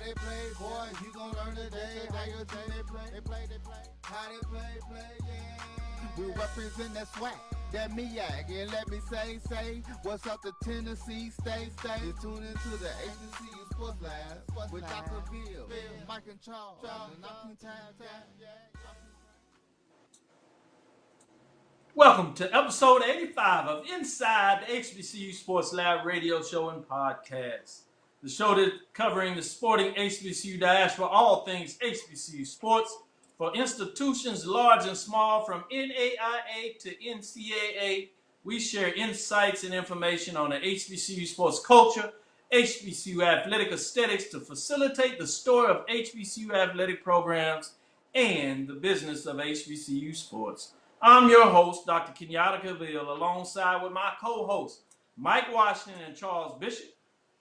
they play, boy, you gon' learn today. How you think they play, how they play, yeah. We represent that swag, that MEAC, and let me say, what's up to Tennessee, stay. You tune into the HBCU Sports Lab with Dr. Gale, Mike and Charles, and I'm Welcome to episode 85 of Inside the HBCU Sports Lab radio show and podcast. The show that's covering the sporting HBCU diaspora, all things HBCU sports, for institutions large and small, from NAIA to NCAA. We share insights and information on the HBCU sports culture, HBCU athletic aesthetics to facilitate the story of HBCU athletic programs and the business of HBCU sports. I'm your host, Dr. Kenyatta Cavil, alongside with my co-hosts, Mike Washington and Charles Bishop.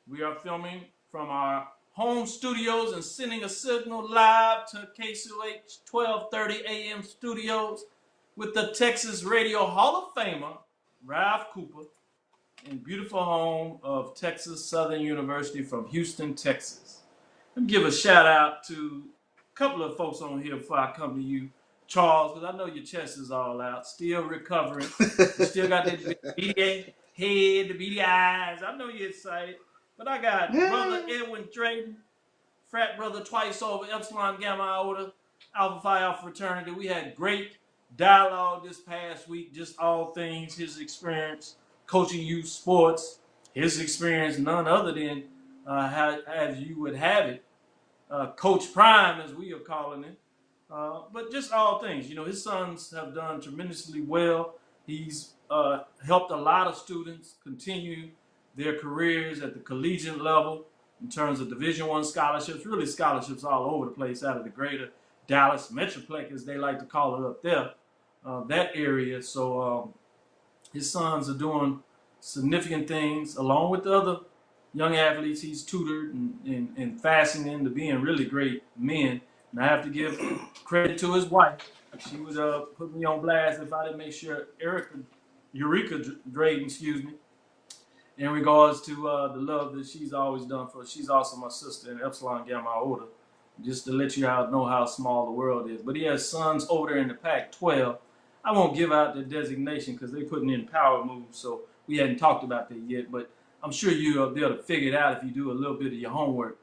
We are filming from our home studios and sending a signal live to KCOH 1230 AM studios with the Texas Radio Hall of Famer, Ralph Cooper, in beautiful home of Texas Southern University from Houston, Texas. Let me give a shout out to a couple of folks on here before I come to you, Charles, because I know your chest is all out, still recovering. You still got that beady head, the beady eyes. I know you're excited. But I got brother Edwin Drayton, frat brother twice over, Epsilon Gamma Iota, Alpha Phi Alpha fraternity. We had great dialogue this past week, just all things, his experience coaching youth sports, his experience none other than, as you would have it, Coach Prime, as we are calling it. But just all things, you know, his sons have done tremendously well. He's helped a lot of students continue their careers at the collegiate level in terms of Division I scholarships, really scholarships all over the place out of the greater Dallas Metroplex, as they like to call it up there, that area. So his sons are doing significant things along with the other young athletes he's tutored and fastening into being really great men. And I have to give credit to his wife. She would put me on blast if I didn't make sure Eureka Drayton, in regards to the love that she's always done for us. She's also my sister in Epsilon Gamma Iota, just to let you know how small the world is. But he has sons over there in the Pac-12. I won't give out the designation because they're putting in power moves, so we hadn't talked about that yet. But I'm sure you'll be able to figure it out if you do a little bit of your homework.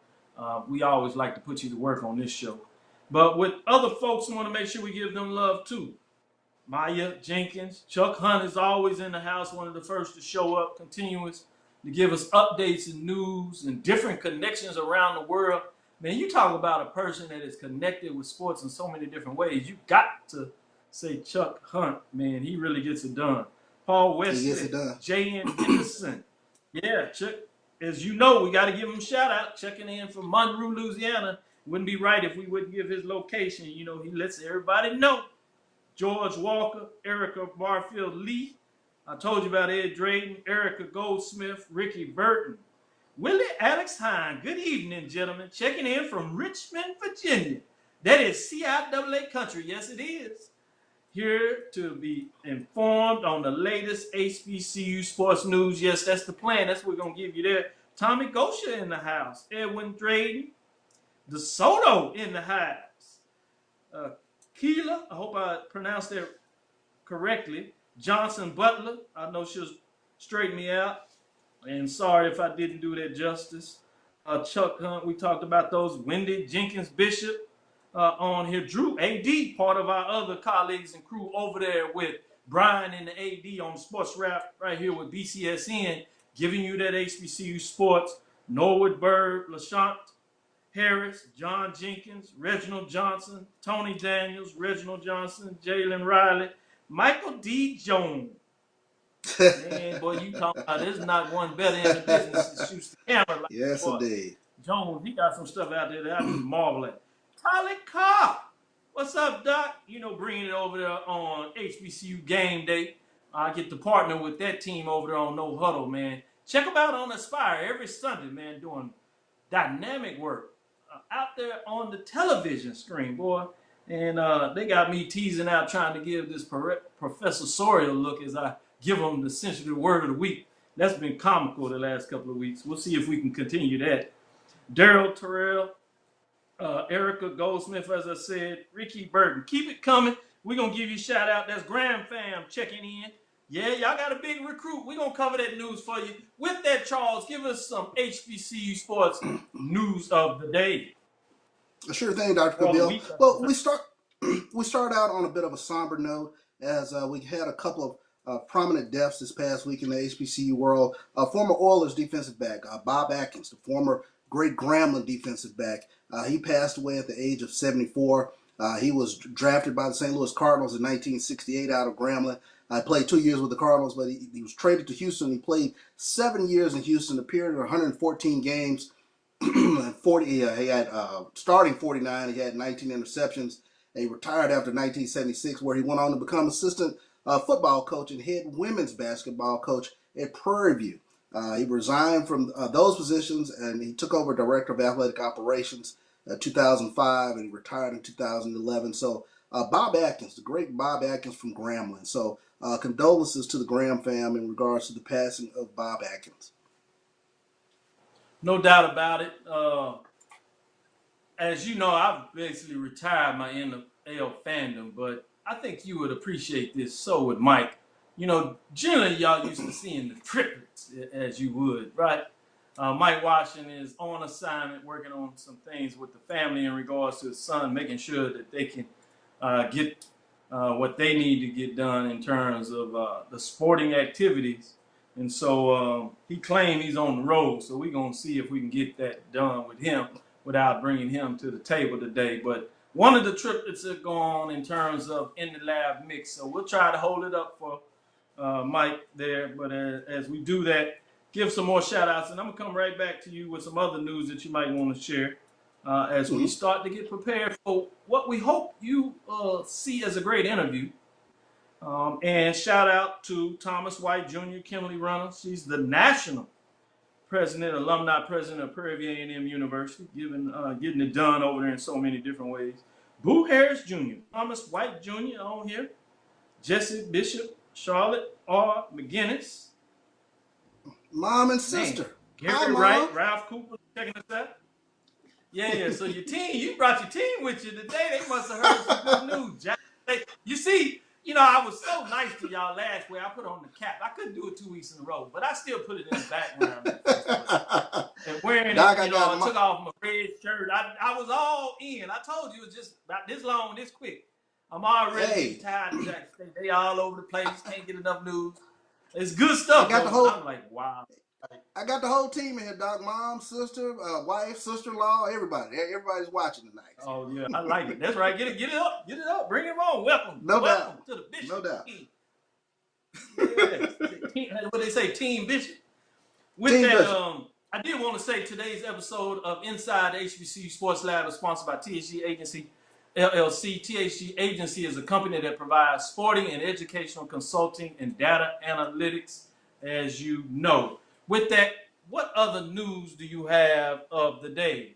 We always like to put you to work on this show. But with other folks, we want to make sure we give them love too. Maya Jenkins, Chuck Hunt is always in the house, one of the first to show up, continuous to give us updates and news and different connections around the world. Man, you talk about a person that is connected with sports in so many different ways. You got to say Chuck Hunt, man. He really gets it done. Paul Wesley, J.N. Henderson. Yeah, Chuck, as you know, we got to give him a shout out. Checking in from Monroe, Louisiana. Wouldn't be right if we wouldn't give his location. You know, he lets everybody know. George Walker, Erica Barfield Lee. I told you about Ed Drayton, Erica Goldsmith, Ricky Burton. Willie Alex Hine. Good evening, gentlemen. Checking in from Richmond, Virginia. That is CIAA country. Yes, it is. Here to be informed on the latest HBCU sports news. Yes, that's the plan. That's what we're going to give you there. Tommy Gosha in the house. Edwin Drayton. DeSoto in the house. Keela, I hope I pronounced that correctly. Johnson Butler, I know she'll straighten me out. And sorry if I didn't do that justice. Chuck Hunt, we talked about those. Wendy Jenkins Bishop on here. Drew AD, part of our other colleagues and crew over there with Brian and the AD on Sports Rap right here with BCSN, giving you that HBCU sports. Norwood Bird, LaShant Harris, John Jenkins, Reginald Johnson, Tony Daniels, Reginald Johnson, Jalen Riley, Michael D. Jones. Man, boy, you talking about there's not one better in the business that shoots the camera like yes, indeed. Jones, he got some stuff out there that I just marvel at. Tyler Carr, what's up, Doc? You know, bringing it over there on HBCU Game Day. I get to partner with that team over there on No Huddle, man. Check them out on Aspire every Sunday, man, doing dynamic work out there on the television screen, boy. And they got me teasing out trying to give this professorial look as I give them the sensitive word of the week. That's been comical the last couple of weeks. We'll see if we can continue that. Daryl Terrell, Erica Goldsmith, as I said, Ricky Burton. Keep it coming. We're going to give you a shout out. That's Gram Fam checking in. Yeah, y'all got a big recruit. We're going to cover that news for you. With that, Charles, give us some HBCU sports news of the day. Sure thing, Dr. Cavil. Well, we start out on a bit of a somber note as we had a couple of prominent deaths this past week in the HBCU world. Former Oilers defensive back Bob Atkins, the former great Grambling defensive back, he passed away at the age of 74. He was drafted by the St. Louis Cardinals in 1968 out of Grambling. I played 2 years with the Cardinals, but he was traded to Houston. He played 7 years in Houston, appeared in 114 games. 40. He had starting 49. He had 19 interceptions. He retired after 1976, where he went on to become assistant football coach and head women's basketball coach at Prairie View. He resigned from those positions and he took over director of athletic operations in 2005, and he retired in 2011. So Bob Atkins, the great Bob Atkins from Grambling. So condolences to the Graham fam in regards to the passing of Bob Atkins. No doubt about it. As you know, I've basically retired my NFL fandom, but I think you would appreciate this. So would Mike. You know, generally y'all used to seeing the triplets, as you would, right? Mike Washington is on assignment, working on some things with the family in regards to his son, making sure that they can get what they need to get done in terms of the sporting activities. And so he claimed he's on the road, so we're going to see if we can get that done with him without bringing him to the table today. But one of the triplets are going in terms of in the lab mix, so we'll try to hold it up for Mike there. But as we do that, give some more shout-outs, and I'm going to come right back to you with some other news that you might want to share as we start to get prepared for what we hope you see as a great interview. And shout out to Thomas White Jr., Kimberly Runner. She's the national president, alumni president of Prairie View A&M University, getting it done over there in so many different ways. Boo Harris Jr., Thomas White Jr. on here, Jesse Bishop, Charlotte R. McGinnis. Mom and sister. Gary Wright, Ralph Cooper checking us out. Yeah, so your team, you brought your team with you today. They must have heard some good news, Jack. You see, you know, I was so nice to y'all last week. I put on the cap. I couldn't do it 2 weeks in a row, but I still put it in the background. And wearing Doc, it, I took off my red shirt. I was all in. I told you it was just about this long, this quick. I'm already tired of Jack State. They all over the place. Can't get enough news. It's good stuff. I'm like, wow. I got the whole team in here, Doc. Mom, sister, wife, sister-in-law, everybody. Everybody's watching tonight. Oh, yeah. I like it. That's right. Get it up. Get it up. Bring it on. Welcome. No Welcome doubt. to the Bishop No doubt. team. Yeah. What they say, Team Bishop. With Team that, Bishop. I did want to say today's episode of Inside the HBCU Sports Lab is sponsored by THG Agency, LLC. THG Agency is a company that provides sporting and educational consulting and data analytics, as you know. With that, what other news do you have of the day?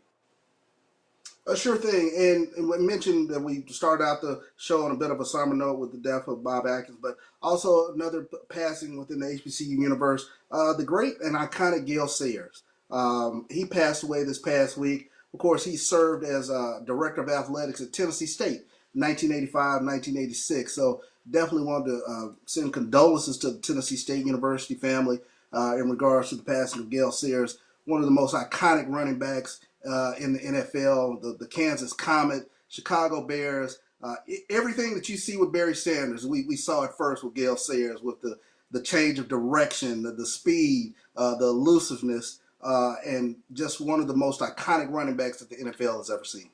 Sure thing. And we mentioned that we started out the show on a bit of a somber note with the death of Bob Atkins, but also another passing within the HBCU universe, the great and iconic Gale Sayers. He passed away this past week. Of course, he served as director of athletics at Tennessee State, 1985, 1986. So definitely wanted to send condolences to the Tennessee State University family in regards to the passing of Gale Sayers, one of the most iconic running backs in the NFL, the Kansas Comet, Chicago Bears, everything that you see with Barry Sanders, we saw it first with Gale Sayers, with the change of direction, the speed, the elusiveness, and just one of the most iconic running backs that the NFL has ever seen.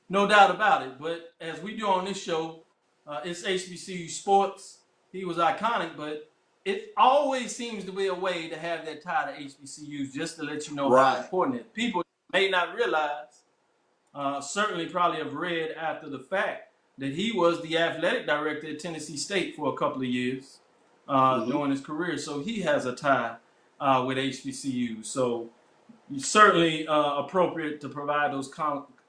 No doubt about it. But as we do on this show, it's HBCU Sports. He was iconic, but it always seems to be a way to have that tie to HBCUs, just to let you know how important it is. People may not realize, certainly probably have read after the fact, that he was the athletic director at Tennessee State for a couple of years during his career. So he has a tie with HBCUs. So it's certainly appropriate to provide those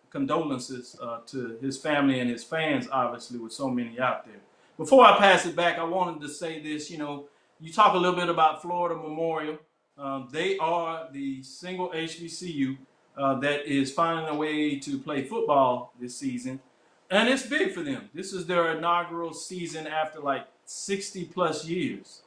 condolences to his family and his fans, obviously, with so many out there. Before I pass it back, I wanted to say this, you talk a little bit about Florida Memorial. They are the single HBCU that is finding a way to play football this season. And it's big for them. This is their inaugural season after like 60 plus years.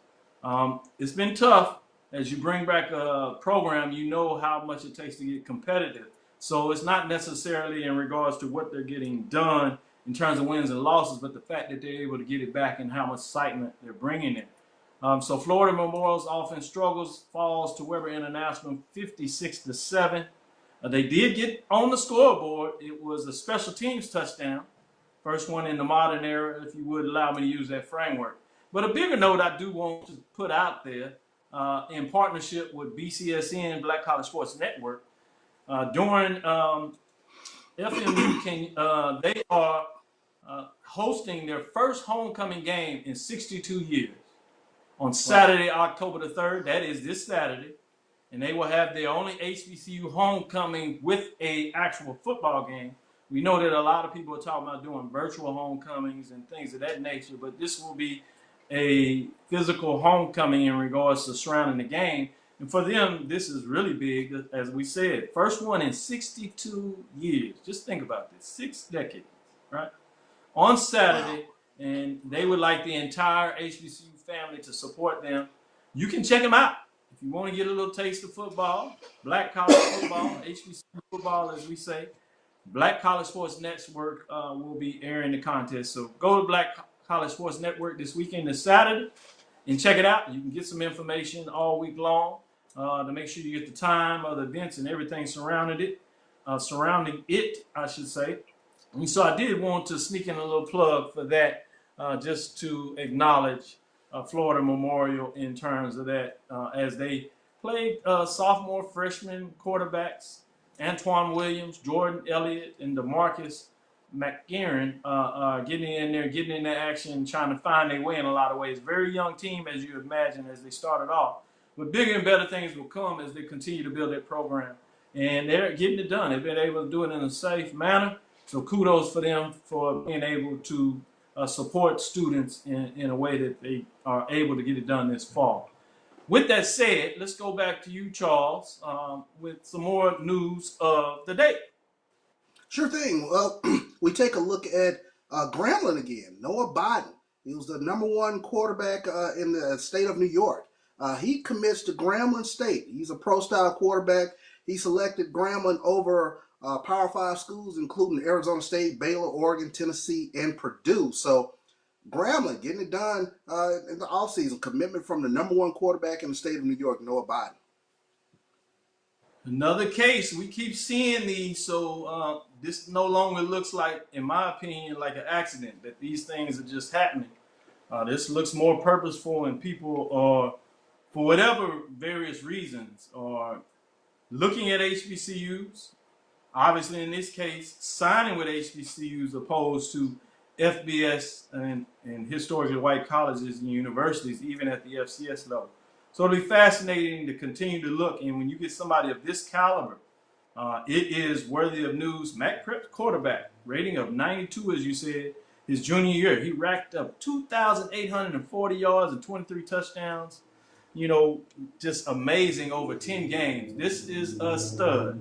It's been tough. As you bring back a program, you know how much it takes to get competitive. So it's not necessarily in regards to what they're getting done in terms of wins and losses, but the fact that they're able to get it back and how much excitement they're bringing in. So Florida Memorial's offense struggles, falls to Weber International 56-7. They did get on the scoreboard. It was a special teams touchdown. First one in the modern era, if you would allow me to use that framework. But a bigger note I do want to put out there, in partnership with BCSN, Black College Sports Network, during FMU, they are hosting their first homecoming game in 62 years on Saturday, October the 3rd. That is this Saturday. And they will have their only HBCU homecoming with a actual football game. We know that a lot of people are talking about doing virtual homecomings and things of that nature, but this will be a physical homecoming in regards to surrounding the game. And for them, this is really big, as we said. First one in 62 years. Just think about this, 6 decades, right? On Saturday, and they would like the entire HBCU family to support them. You can check them out. If you want to get a little taste of football, Black College football, HBCU football, as we say, Black College Sports Network will be airing the contest. So go to Black College Sports Network this weekend, this Saturday, and check it out. You can get some information all week long to make sure you get the time of the events and everything surrounding it, I should say. And so I did want to sneak in a little plug for that, just to acknowledge Florida Memorial in terms of that, as they played sophomore, freshman quarterbacks, Antoine Williams, Jordan Elliott, and DeMarcus McGarren getting in there, getting in the action, trying to find their way in a lot of ways. Very young team, as you imagine, as they started off. But bigger and better things will come as they continue to build that program. And they're getting it done. They've been able to do it in a safe manner. So kudos for them for being able to support students in a way that they are able to get it done this fall. With that said, let's go back to you, Charles, with some more news of the day. Sure thing. Well, we take a look at Grambling again. Noah Bodden. He was the #1 quarterback in the state of New York. He commits to Grambling State. He's a pro-style quarterback. He selected Grambling over Power 5 schools, including Arizona State, Baylor, Oregon, Tennessee, and Purdue. So Grambling getting it done in the offseason. Commitment from the #1 quarterback in the state of New York, Noah Bodden. Another case. We keep seeing these, so this no longer looks like, in my opinion, like an accident, that these things are just happening. This looks more purposeful, and people are, for whatever various reasons, are looking at HBCUs. Obviously, in this case, signing with HBCUs opposed to FBS and historically white colleges and universities, even at the FCS level. So it'll be fascinating to continue to look. And when you get somebody of this caliber, it is worthy of news. Mac Prep's quarterback, rating of 92, as you said, his junior year. He racked up 2,840 yards and 23 touchdowns. You know, just amazing over 10 games. This is a stud.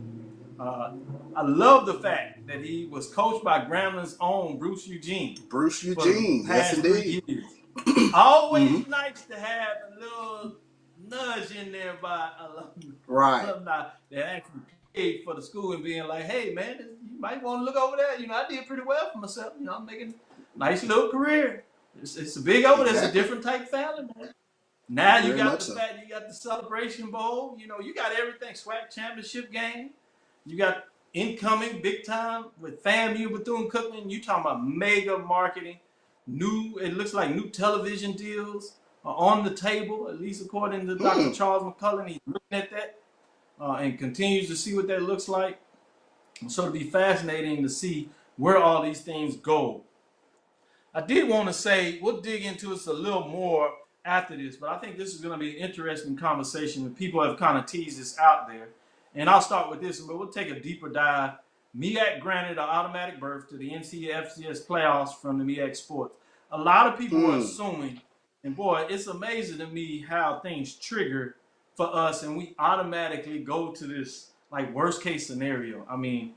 I love the fact that he was coached by Grambling's own Bruce Eugene. Bruce Eugene, yes indeed. Always nice to have a little nudge in there by alumni that actually paid for the school and being like, hey man, you might want to look over there. You know, I did pretty well for myself. You know, I'm making a nice little career. It's a big over. It's a different type family, man. Now you got the fact you got the Celebration Bowl. You know, you got everything. SWAC championship game. You got incoming big time with FAMU, Bethune-Cookman. You talking about mega marketing. It looks like new television deals are on the table, at least according to Dr. Charles McCullen. He's looking at that and continues to see what that looks like. So it'll be fascinating to see where all these things go. I did want to say, we'll dig into this a little more after this, but I think this is going to be an interesting conversation, and people have kind of teased this out there. And I'll start with this, but we'll take a deeper dive. MEAC granted an automatic berth to the NCAA FCS playoffs from the MEAC sports. A lot of people are assuming, and boy, it's amazing to me how things trigger for us, and we automatically go to this like worst case scenario. I mean,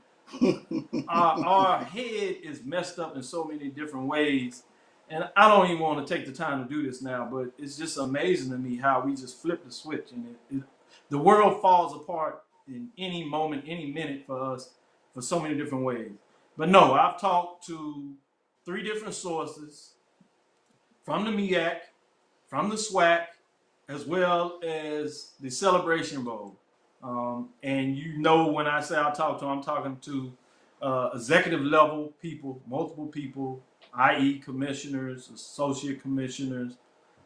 our head is messed up in so many different ways. And I don't even want to take the time to do this now, but it's just amazing to me how we just flip the switch and the world falls apart in any moment, any minute for us for so many different ways. But no, I've talked to 3 different sources from the MEAC, from the SWAC, as well as the Celebration Bowl. And you know, when I say I'll talk to, I'm talking to executive level people, multiple people, i.e. commissioners, associate commissioners,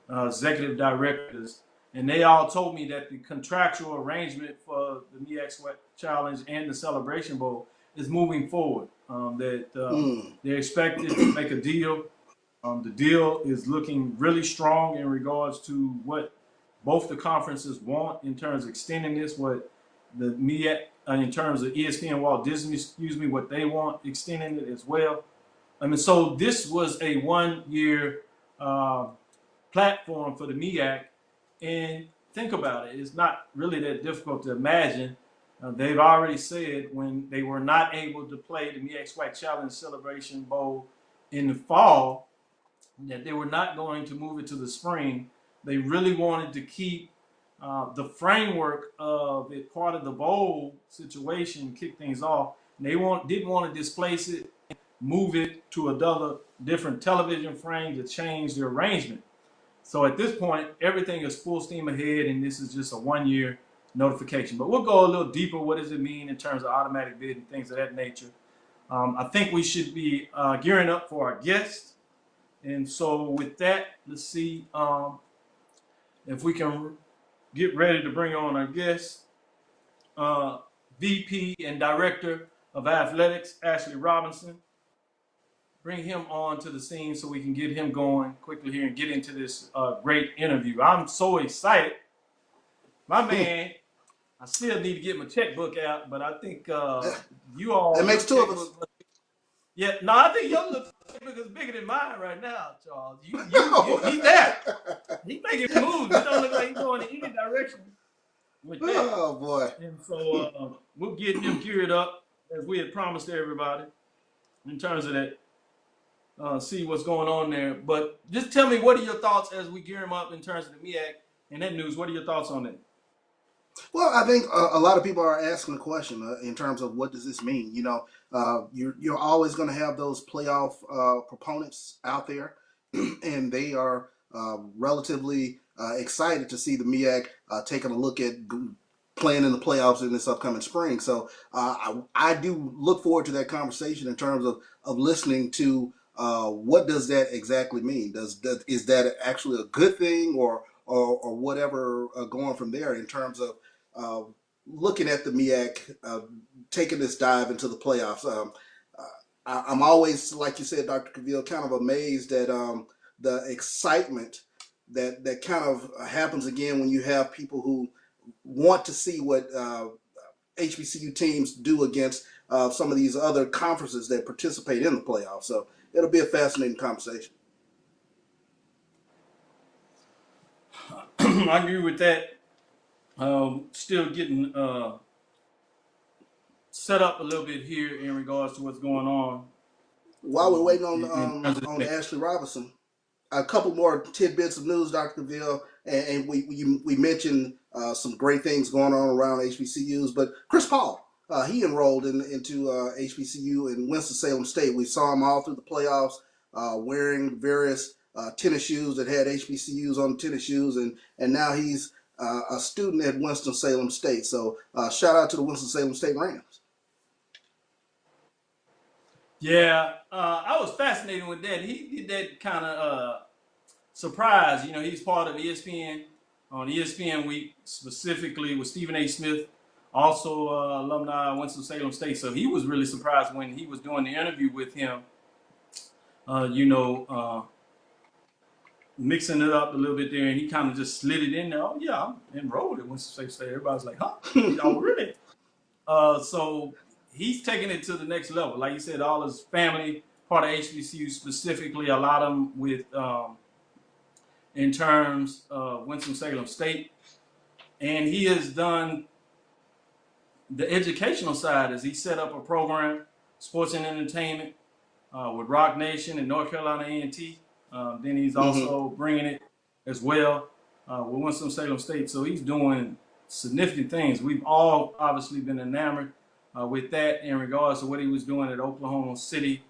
executive directors, and they all told me that the contractual arrangement for the MEAC Sweat Challenge and the Celebration Bowl is moving forward. That they're expected to make a deal. The deal is looking really strong in regards to what both the conferences want in terms of extending this, what the MEAC, in terms of ESPN, Walt Disney, what they want, extending it as well. I mean, so this was a 1-year platform for the MEAC, and think about it, it's not really that difficult to imagine. They've already said when they were not able to play the MEAC SWAC Challenge Celebration Bowl in the fall, that they were not going to move it to the spring. They really wanted to keep the framework of it part of the bowl situation, kick things off. And they didn't want to displace it, move it to another different television frame to change the arrangement. So at this point, everything is full steam ahead, and this is just a 1-year notification. But we'll go a little deeper. What does it mean in terms of automatic bid and things of that nature? I think we should be gearing up for our guests. And so with that, let's see if we can get ready to bring on our guest, VP and Director of Athletics, Ashley Robinson. Bring him on to the scene so we can get him going quickly here and get into this great interview. I'm so excited. My man, I still need to get my checkbook out, but I think you all... That makes 2 of us. Yeah, no, I think your checkbook is bigger than mine right now, Charles. He's there. He's making moves. It don't look like he's going in any direction with that. Oh, boy. And so we'll get him geared up as we had promised everybody in terms of that. See what's going on there. But just tell me, what are your thoughts as we gear him up in terms of the MEAC and that news? What are your thoughts on that? Well, I think a lot of people are asking the question in terms of what does this mean? You know, you're always going to have those playoff proponents out there, and they are relatively excited to see the MEAC taking a look at playing in the playoffs in this upcoming spring. So I do look forward to that conversation in terms of listening to what does that exactly mean? Is that actually a good thing or whatever going from there in terms of looking at the MEAC taking this dive into the playoffs? I'm always, like you said, Dr. Cavil, kind of amazed at the excitement that kind of happens again when you have people who want to see what HBCU teams do against some of these other conferences that participate in the playoffs. So it'll be a fascinating conversation. I agree with that. Still getting set up a little bit here in regards to what's going on. While we're waiting on Ashley Robinson, a couple more tidbits of news, Dr. Cavil, and we mentioned some great things going on around HBCUs, but Chris Paul, he enrolled into HBCU in Winston-Salem State. We saw him all through the playoffs wearing various tennis shoes that had HBCUs on the tennis shoes, and now he's a student at Winston-Salem State. So shout out to the Winston-Salem State Rams. Yeah, I was fascinated with that. He did that kind of surprise. You know, he's part of ESPN on ESPN Week, specifically with Stephen A. Smith, also alumni of Winston-Salem State. So he was really surprised when he was doing the interview with him, mixing it up a little bit there, and he kind of just slid it in there. Oh, yeah, I'm enrolled at Winston-Salem State. Everybody's like, huh? Oh, really? So he's taking it to the next level. Like you said, all his family, part of HBCU specifically, a lot of them with, in terms of Winston-Salem State. And he has done the educational side is he set up a program, sports and entertainment, with Rock Nation and North Carolina A&T. Then he's also bringing it as well with Winston-Salem State. So he's doing significant things. We've all obviously been enamored with that in regards to what he was doing at Oklahoma City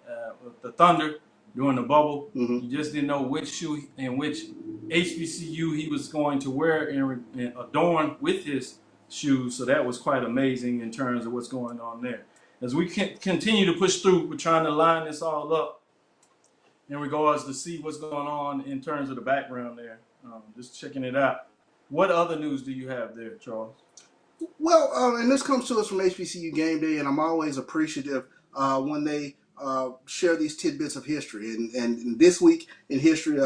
with the Thunder during the bubble. You just didn't know which shoe and which HBCU he was going to wear and adorn with his shoes. So that was quite amazing in terms of what's going on there. As we continue to push through, we're trying to line this all up in regards to see what's going on in terms of the background there. Just checking it out. What other news do you have there, Charles? Well, and this comes to us from HBCU Game Day, and I'm always appreciative when they share these tidbits of history. And this week in history,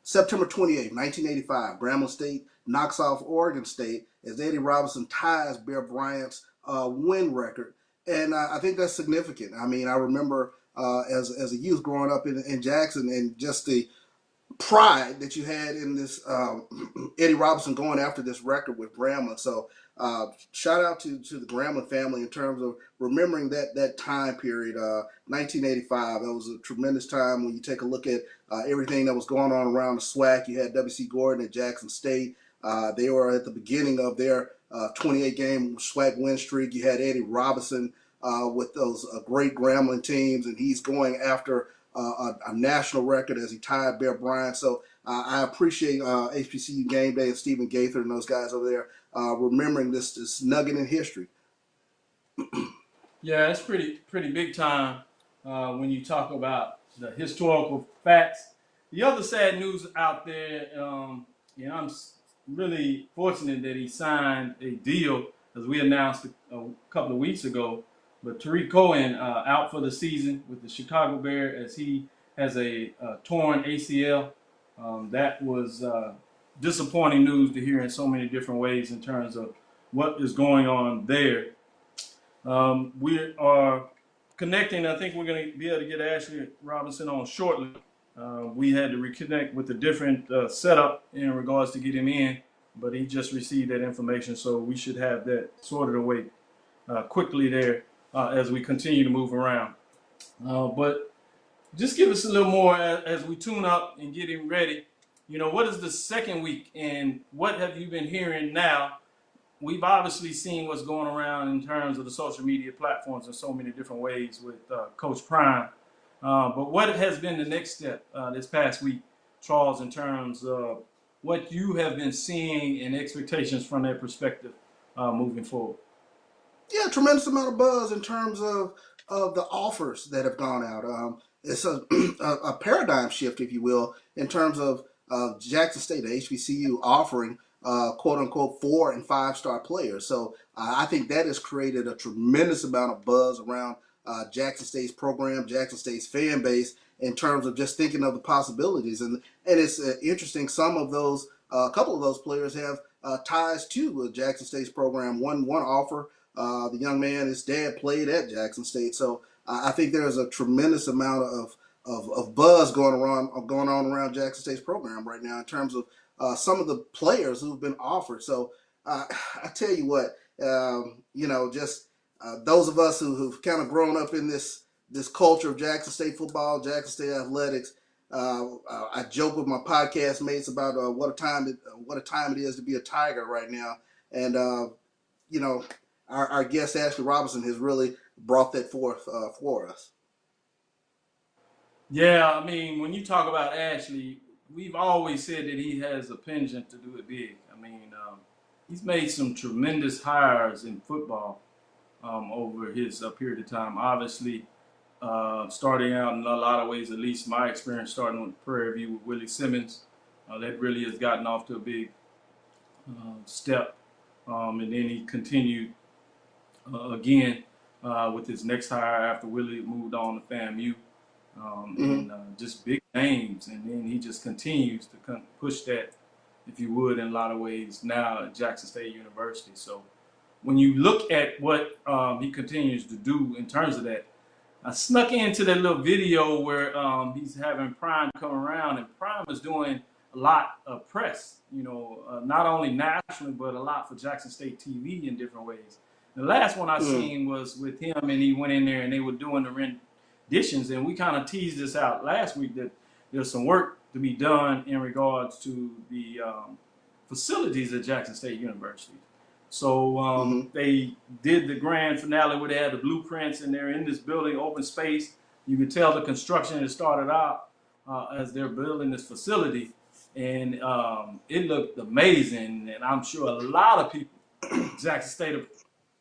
September 28, 1985, Grambling State knocks off Oregon State as Eddie Robinson ties Bear Bryant's win record. And I think that's significant. I mean, I remember as a youth growing up in Jackson, and just the pride that you had in this Eddie Robinson going after this record with Grambling. So shout out to the Grambling family in terms of remembering that time period, 1985. That was a tremendous time when you take a look at everything that was going on around the SWAC. You had W.C. Gordon at Jackson State. They were at the beginning of their 28-game SWAC win streak. You had Eddie Robinson with those great Grambling teams, and he's going after a national record as he tied Bear Bryant. So I appreciate HBCU Game Day and Stephen Gaither and those guys over there remembering this nugget in history. Yeah, it's pretty big time when you talk about the historical facts. The other sad news out there, I'm really fortunate that he signed a deal, as we announced a couple of weeks ago. But Tariq Cohen out for the season with the Chicago Bears as he has a torn ACL. That was disappointing news to hear in so many different ways in terms of what is going on there. We are connecting. I think we're going to be able to get Ashley Robinson on shortly. We had to reconnect with a different setup in regards to get him in, but he just received that information, so we should have that sorted away quickly there as we continue to move around. But just give us a little more as we tune up and get him ready. You know, what is the second week and what have you been hearing now? We've obviously seen what's going around in terms of the social media platforms in so many different ways with Coach Prime. But what has been the next step this past week, Charles, in terms of what you have been seeing and expectations from that perspective moving forward? Yeah, tremendous amount of buzz in terms of the offers that have gone out. It's a paradigm shift, if you will, in terms of Jackson State, the HBCU, offering quote-unquote 4- and 5-star players. So I think that has created a tremendous amount of buzz around Jackson State's program, Jackson State's fan base, in terms of just thinking of the possibilities. And it's interesting, some of those, a couple of those players have ties to Jackson State's program. One offer, the young man, his dad played at Jackson State. So I think there's a tremendous amount of buzz going on around Jackson State's program right now in terms of some of the players who've been offered. So I tell you what, just those of us who've kind of grown up in this culture of Jackson State football, Jackson State athletics, I joke with my podcast mates about what a time it is to be a Tiger right now, and our guest Ashley Robinson has really brought that forth for us. Yeah, I mean, when you talk about Ashley, we've always said that he has a penchant to do it big. I mean, he's made some tremendous hires in football over his period of time. Obviously, starting out in a lot of ways, at least my experience starting with Prairie View with Willie Simmons, that really has gotten off to a big step. And then he continued again with his next hire after Willie moved on to FAMU. And just big names, and then he just continues to push that, if you would, in a lot of ways now at Jackson State University. So when you look at what he continues to do in terms of that, I snuck into that little video where he's having Prime come around, and Prime is doing a lot of press, not only nationally, but a lot for Jackson State TV in different ways. The last one I seen was with him, and he went in there and they were doing the renditions, and we kind of teased this out last week that there's some work to be done in regards to the facilities at Jackson State University. So they did the grand finale where they had the blueprints and they're in this building, open space. You can tell the construction had started out as they're building this facility, and it looked amazing. And I'm sure a lot of people at Jackson State are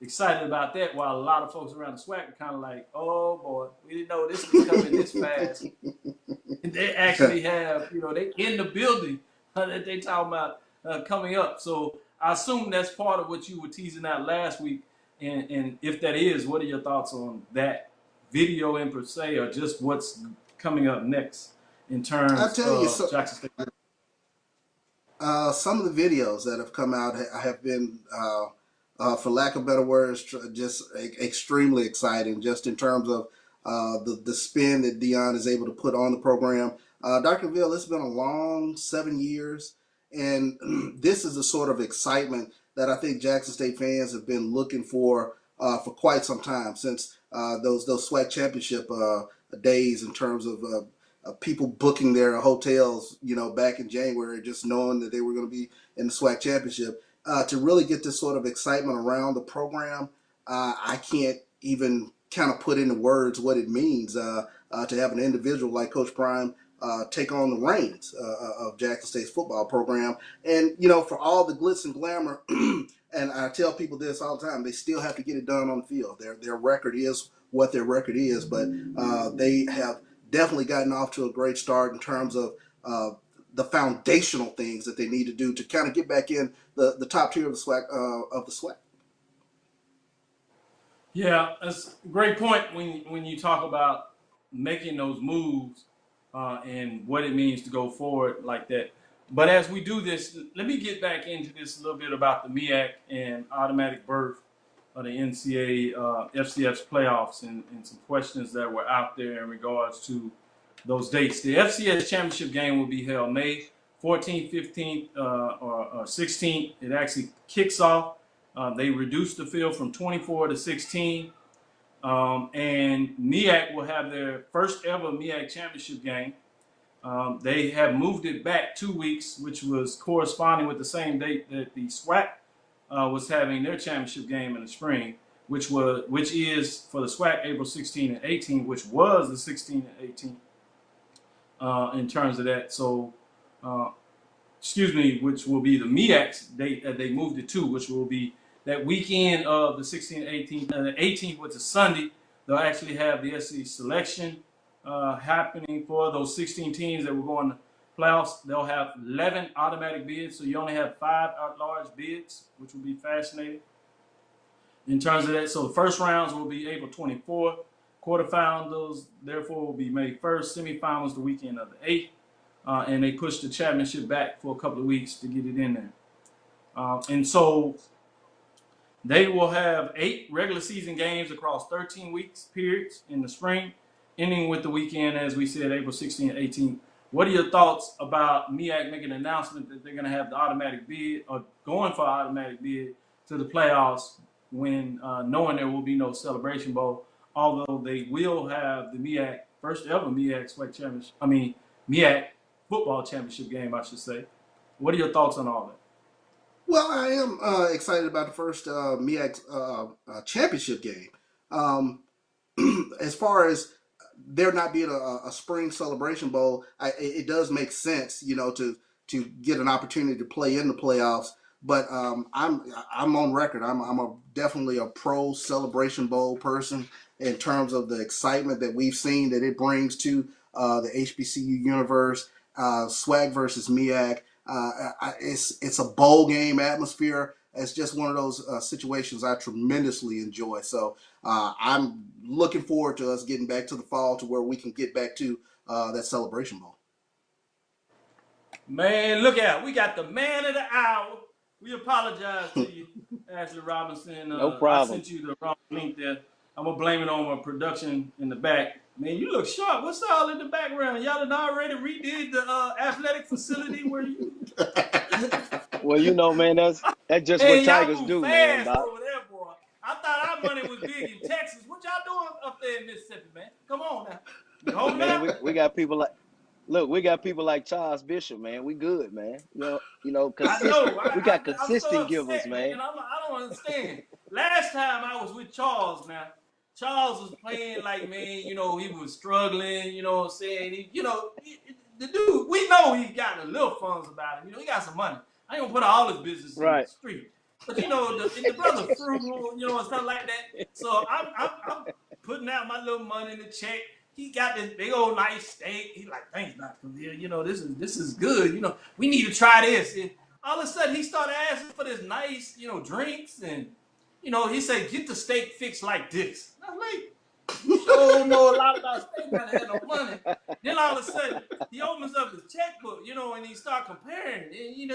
excited about that, while a lot of folks around the SWAC are kind of like, oh boy, we didn't know this was coming this fast. And they actually have, they in the building that they talking about coming up. So I assume that's part of what you were teasing out last week. And if that is, what are your thoughts on that video in per se, or just what's coming up next in terms of Jackson State? Some of the videos that have come out have been, for lack of better words, just extremely exciting, just in terms of the spin that Deion is able to put on the program. Dr. Cavil, it's been a long 7 years, and this is the sort of excitement that I think Jackson State fans have been looking for quite some time, since those SWAC championship days, in terms of people booking their hotels, back in January, just knowing that they were going to be in the SWAC championship. To really get this sort of excitement around the program, I can't even kind of put into words what it means to have an individual like Coach Prime take on the reins of Jackson State's football program. And, for all the glitz and glamour, and I tell people this all the time, they still have to get it done on the field. Their record is what their record is, but they have definitely gotten off to a great start in terms of the foundational things that they need to do to kind of get back in the top tier of the SWAC. Yeah, that's a great point when you talk about making those moves and what it means to go forward like that. But as we do this, let me get back into this a little bit about the MEAC and automatic berth of the NCAA FCS playoffs and some questions that were out there in regards to those dates. The FCS championship game will be held May 14th, 15th, or 16th. It actually kicks off. They reduced the field from 24 to 16. And MEAC will have their first ever MEAC championship game. They have moved it back 2 weeks, which was corresponding with the same date that the SWAC was having their championship game in the spring, which is for the SWAC April 16 and 18, which was the 16 and 18 in terms of that. So, which will be the MEAC's date that they moved it to, which will be that weekend of the 16th and 18th. And the 18th, which is Sunday, they'll actually have the SEC selection happening for those 16 teams that will go in the playoffs. They'll have 11 automatic bids, so you only have 5 at-large bids, which will be fascinating in terms of that. So the first rounds will be April 24th. Quarterfinals, therefore, will be May 1st. Semifinals the weekend of the 8th. And they pushed the championship back for a couple of weeks to get it in there. And so they will have 8 regular season games across 13 weeks periods in the spring, ending with the weekend, as we said, April 16th and 18th. What are your thoughts about MEAC making an announcement that they're going to have the automatic bid, or going for automatic bid to the playoffs, when knowing there will be no Celebration Bowl, although they will have the MEAC, first ever MEAC SWAC championship, MEAC football championship game, I should say. What are your thoughts on all that? Well, I am excited about the first MEAC championship game. As far as there not being a spring Celebration Bowl, it does make sense, to get an opportunity to play in the playoffs. But I'm on record. I'm definitely a pro Celebration Bowl person in terms of the excitement that we've seen that it brings to the HBCU universe. SWAC versus MEAC. It's a bowl game atmosphere. It's just one of those situations I tremendously enjoy. So I'm looking forward to us getting back to the fall to where we can get back to that Celebration Bowl. Man, look out. We got the man of the hour. We apologize to you, Ashley Robinson. No problem. I sent you the wrong link there. I'm going to blame it on my production in the back. Man, you look sharp. What's all in the background? Y'all done already redid the athletic facility where you... Well, man, that's just what Tigers do, man. Over there, boy. I thought our money was big in Texas. What y'all doing up there in Mississippi, man? Come on now. You hold Man, out? we got people like we got people like Charles Bishop, man. We good, man. I know. We got I'm so consistent givers, upset, man. man. I don't understand. Last time I was with Charles now, Charles was playing like, man, he was struggling, you know what I'm saying? The dude, we know he got a little funds about him. He got some money. I ain't gonna put all his business in the Right. street. But the brother frugal, and stuff like that. So I'm putting out my little money in the check. He got this big old nice steak. He's like, thanks, Dr. Cavil. This is good. We need to try this. And all of a sudden he started asking for this nice, drinks, and he said, get the steak fixed like this. And I was like, you sure know a lot about steak, man. I had no money. Then all of a sudden he opens up his checkbook, and he start comparing. And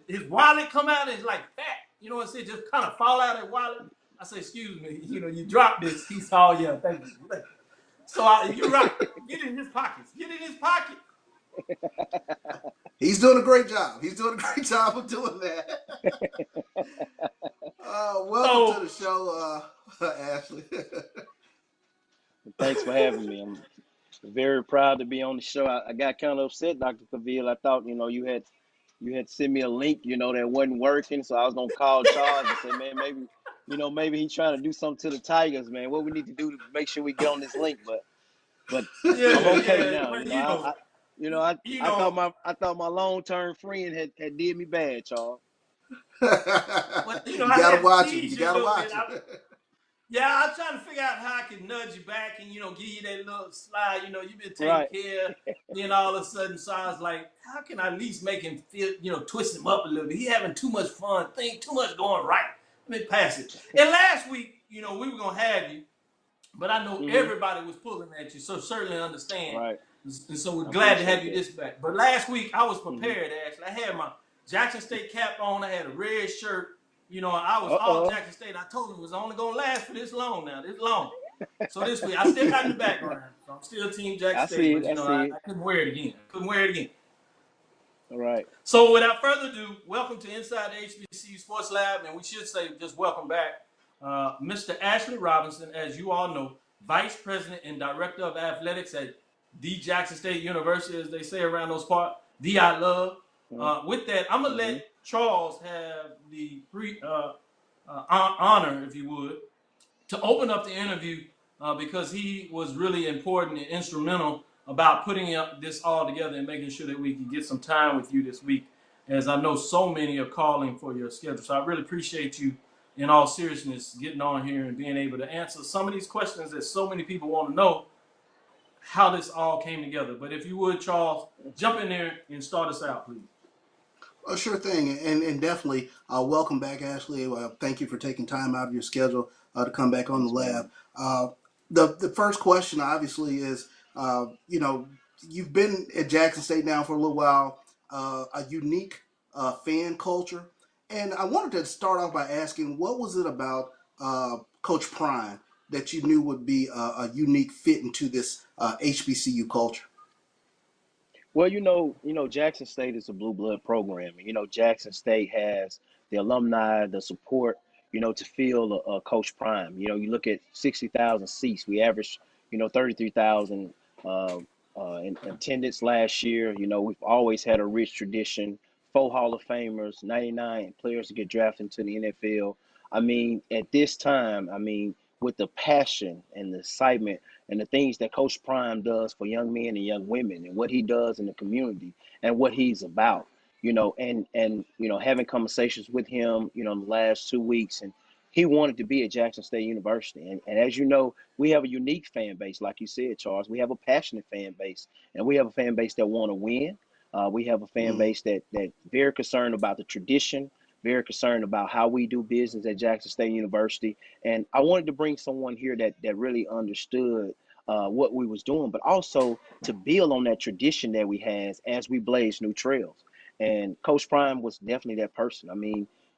his wallet come out and it's like fat. It said just kind of fall out of his wallet. I say, excuse me, you dropped this. He said, oh yeah, thank you. So you're right. Get in his pockets. Get in his pocket. He's doing a great job. He's doing a great job of doing that. Welcome to the show, Ashley. Thanks for having me. I'm very proud to be on the show. I got kind of upset, Dr. Cavil. I thought, you had sent me a link, that wasn't working. So I was gonna call Charles and say, man, maybe he's trying to do something to the Tigers, man. What we need to do to make sure we get on this link, but Yeah, I'm okay now. But I thought my long-term friend had did me bad, Charles. But, you gotta watch it. You gotta watch it. Yeah, I'm trying to figure out how I can nudge you back and, give you that little slide. You've been taking Right. care. Then all of a sudden, so I was like, how can I at least make him feel, twist him up a little bit? He having too much fun, too much going right. Let me pass it. And last week, we were going to have you, but I know everybody was pulling at you, so certainly understand. Right. And so we're glad to have you this back. But last week, I was prepared, Ashley. I had my Jackson State cap on. I had a red shirt. I was all Jackson State. I told him it was only going to last for this long now. This long. So this week, I still got in the background. So I'm still Team Jackson State. But, I couldn't wear it again. All right. So without further ado, welcome to Inside the HBCU Sports Lab. And we should say just welcome back Mr. Ashley Robinson, as you all know, Vice President and Director of Athletics at the Jackson State University, as they say around those parts. I love. With that, I'm going to let Charles have the honor, if you would, to open up the interview because he was really important and instrumental about putting this all together and making sure that we can get some time with you this week, as I know so many are calling for your schedule. So I really appreciate you, in all seriousness, getting on here and being able to answer some of these questions that so many people want to know how this all came together. But if you would, Charles, jump in there and start us out, please. Sure thing, and definitely welcome back, Ashley. Thank you for taking time out of your schedule to come back on the lab. The first question, obviously, is you've been at Jackson State now for a little while, a unique fan culture, and I wanted to start off by asking, what was it about Coach Prime that you knew would be a unique fit into this HBCU culture? Well, Jackson State is a blue blood program. And, Jackson State has the alumni, the support, to fill a Coach Prime. You look at 60,000 seats. We averaged, 33,000 in attendance last year. We've always had a rich tradition. 4 Hall of Famers, 99 players to get drafted into the NFL. At this time, with the passion and the excitement and the things that Coach Prime does for young men and young women and what he does in the community and what he's about, and having conversations with him, in the last 2 weeks, and he wanted to be at Jackson State University. And as you know, we have a unique fan base, like you said, Charles. We have a passionate fan base, and we have a fan base that want to win. We have a fan base that very concerned about the tradition, very concerned about how we do business at Jackson State University. And I wanted to bring someone here that really understood what we was doing, but also to build on that tradition that we has as we blaze new trails. And Coach Prime was definitely that person.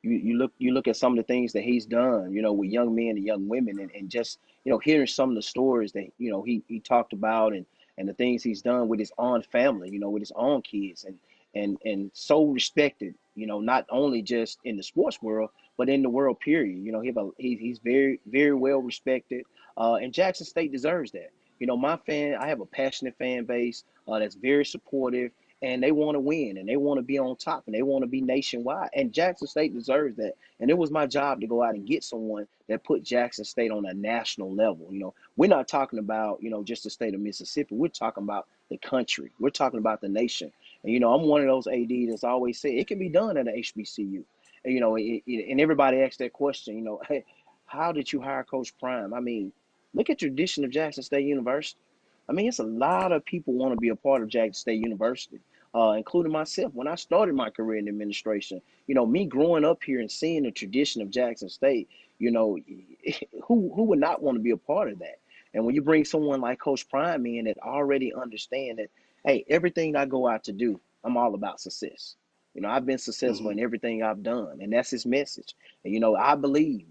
You look at some of the things that he's done, with young men and young women, and just, hearing some of the stories that, he talked about, and the things he's done with his own family, with his own kids, and so respected not only just in the sports world, but in the world period. He's very, very well respected. And Jackson State deserves that. I have a passionate fan base that's very supportive, and they want to win, and they want to be on top, and they want to be nationwide. And Jackson State deserves that. And it was my job to go out and get someone that put Jackson State on a national level. We're not talking about, just the state of Mississippi. We're talking about the country. We're talking about the nation. And, I'm one of those AD that's always said it can be done at an HBCU. And, and everybody asks that question, hey, how did you hire Coach Prime? I mean, look at the tradition of Jackson State University. I mean, it's a lot of people want to be a part of Jackson State University, including myself. When I started my career in administration, me growing up here and seeing the tradition of Jackson State, who would not want to be a part of that? And when you bring someone like Coach Prime in that already understand that, hey, everything I go out to do, I'm all about success. I've been successful in everything I've done, and that's his message. And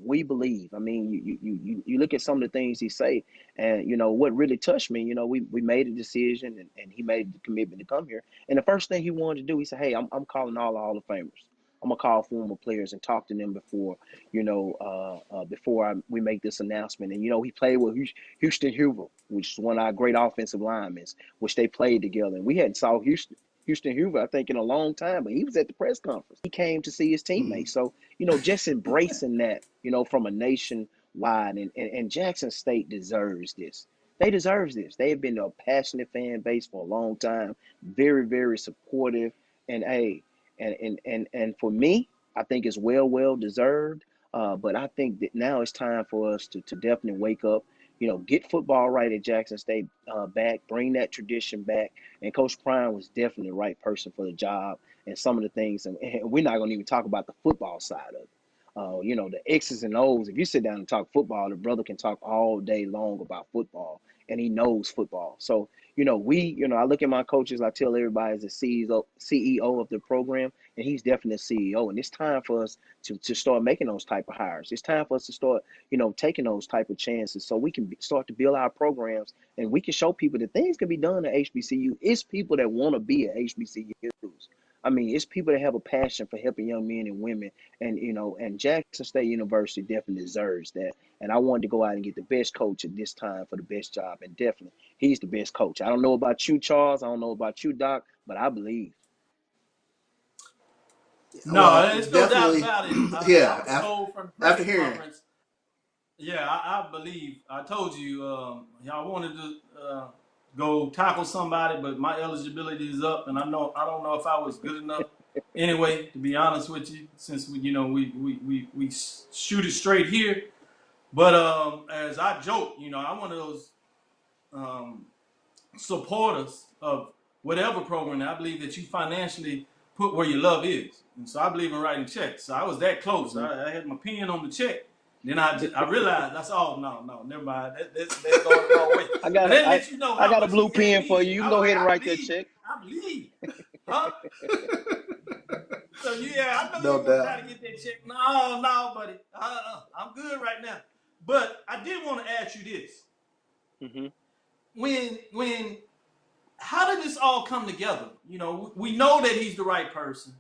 we believe. I mean, you look at some of the things he say, and what really touched me. We made a decision, and he made the commitment to come here. And the first thing he wanted to do, he said, "Hey, I'm calling all the Hall of Famers. I'm gonna call former players and talk to them before, we make this announcement." And he played with Houston Hoover, which is one of our great offensive linemen, which they played together. And we hadn't saw Houston Hoover, I think, in a long time, but he was at the press conference. He came to see his teammates. So, just embracing that, from a nationwide, and Jackson State deserves this. They deserve this. They have been a passionate fan base for a long time, very, very supportive. And and for me, I think it's well deserved. But I think that now it's time for us to definitely wake up, get football right at Jackson State back, bring that tradition back. And Coach Prime was definitely the right person for the job. And some of the things, and we're not going to even talk about the football side of it. The X's and O's. If you sit down and talk football, the brother can talk all day long about football, and he knows football. So, I look at my coaches, I tell everybody as a CEO of the program, and he's definitely a CEO. And it's time for us to start making those type of hires. It's time for us to start, taking those type of chances so we can start to build our programs, and we can show people that things can be done at HBCU. It's people that want to be at HBCUs. I mean, it's people that have a passion for helping young men and women, and Jackson State University definitely deserves that. And I wanted to go out and get the best coach at this time for the best job, and definitely he's the best coach. I don't know about you, Charles. I don't know about you, Doc, but I believe. No, there's no doubt about it. I was told from the press conference. Yeah, I believe. I told you, I wanted to go tackle somebody, but my eligibility is up, and I don't know if I was good enough. Anyway, to be honest with you, since we shoot it straight here. But as I joke, I'm one of those supporters of whatever program. I believe that you financially put where your love is, and so I believe in writing checks. So I was that close. I had my pen on the check. Then I realized that's all. No, never mind. That's going the wrong way. I got a blue pen for you. You can go ahead and write that check. I believe. Huh? So yeah, I know you're gonna try to get that check. No, buddy. I'm good right now. But I did want to ask you this. Mm-hmm. When how did this all come together? We know that he's the right person.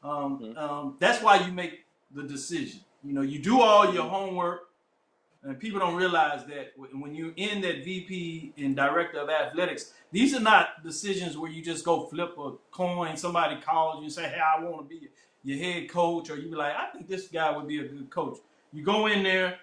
That's why you make the decision. You do all your homework, and people don't realize that when you're in that VP and director of athletics, these are not decisions where you just go flip a coin. Somebody calls you and say, "Hey, I want to be your head coach," or you be like, "I think this guy would be a good coach." You go in there,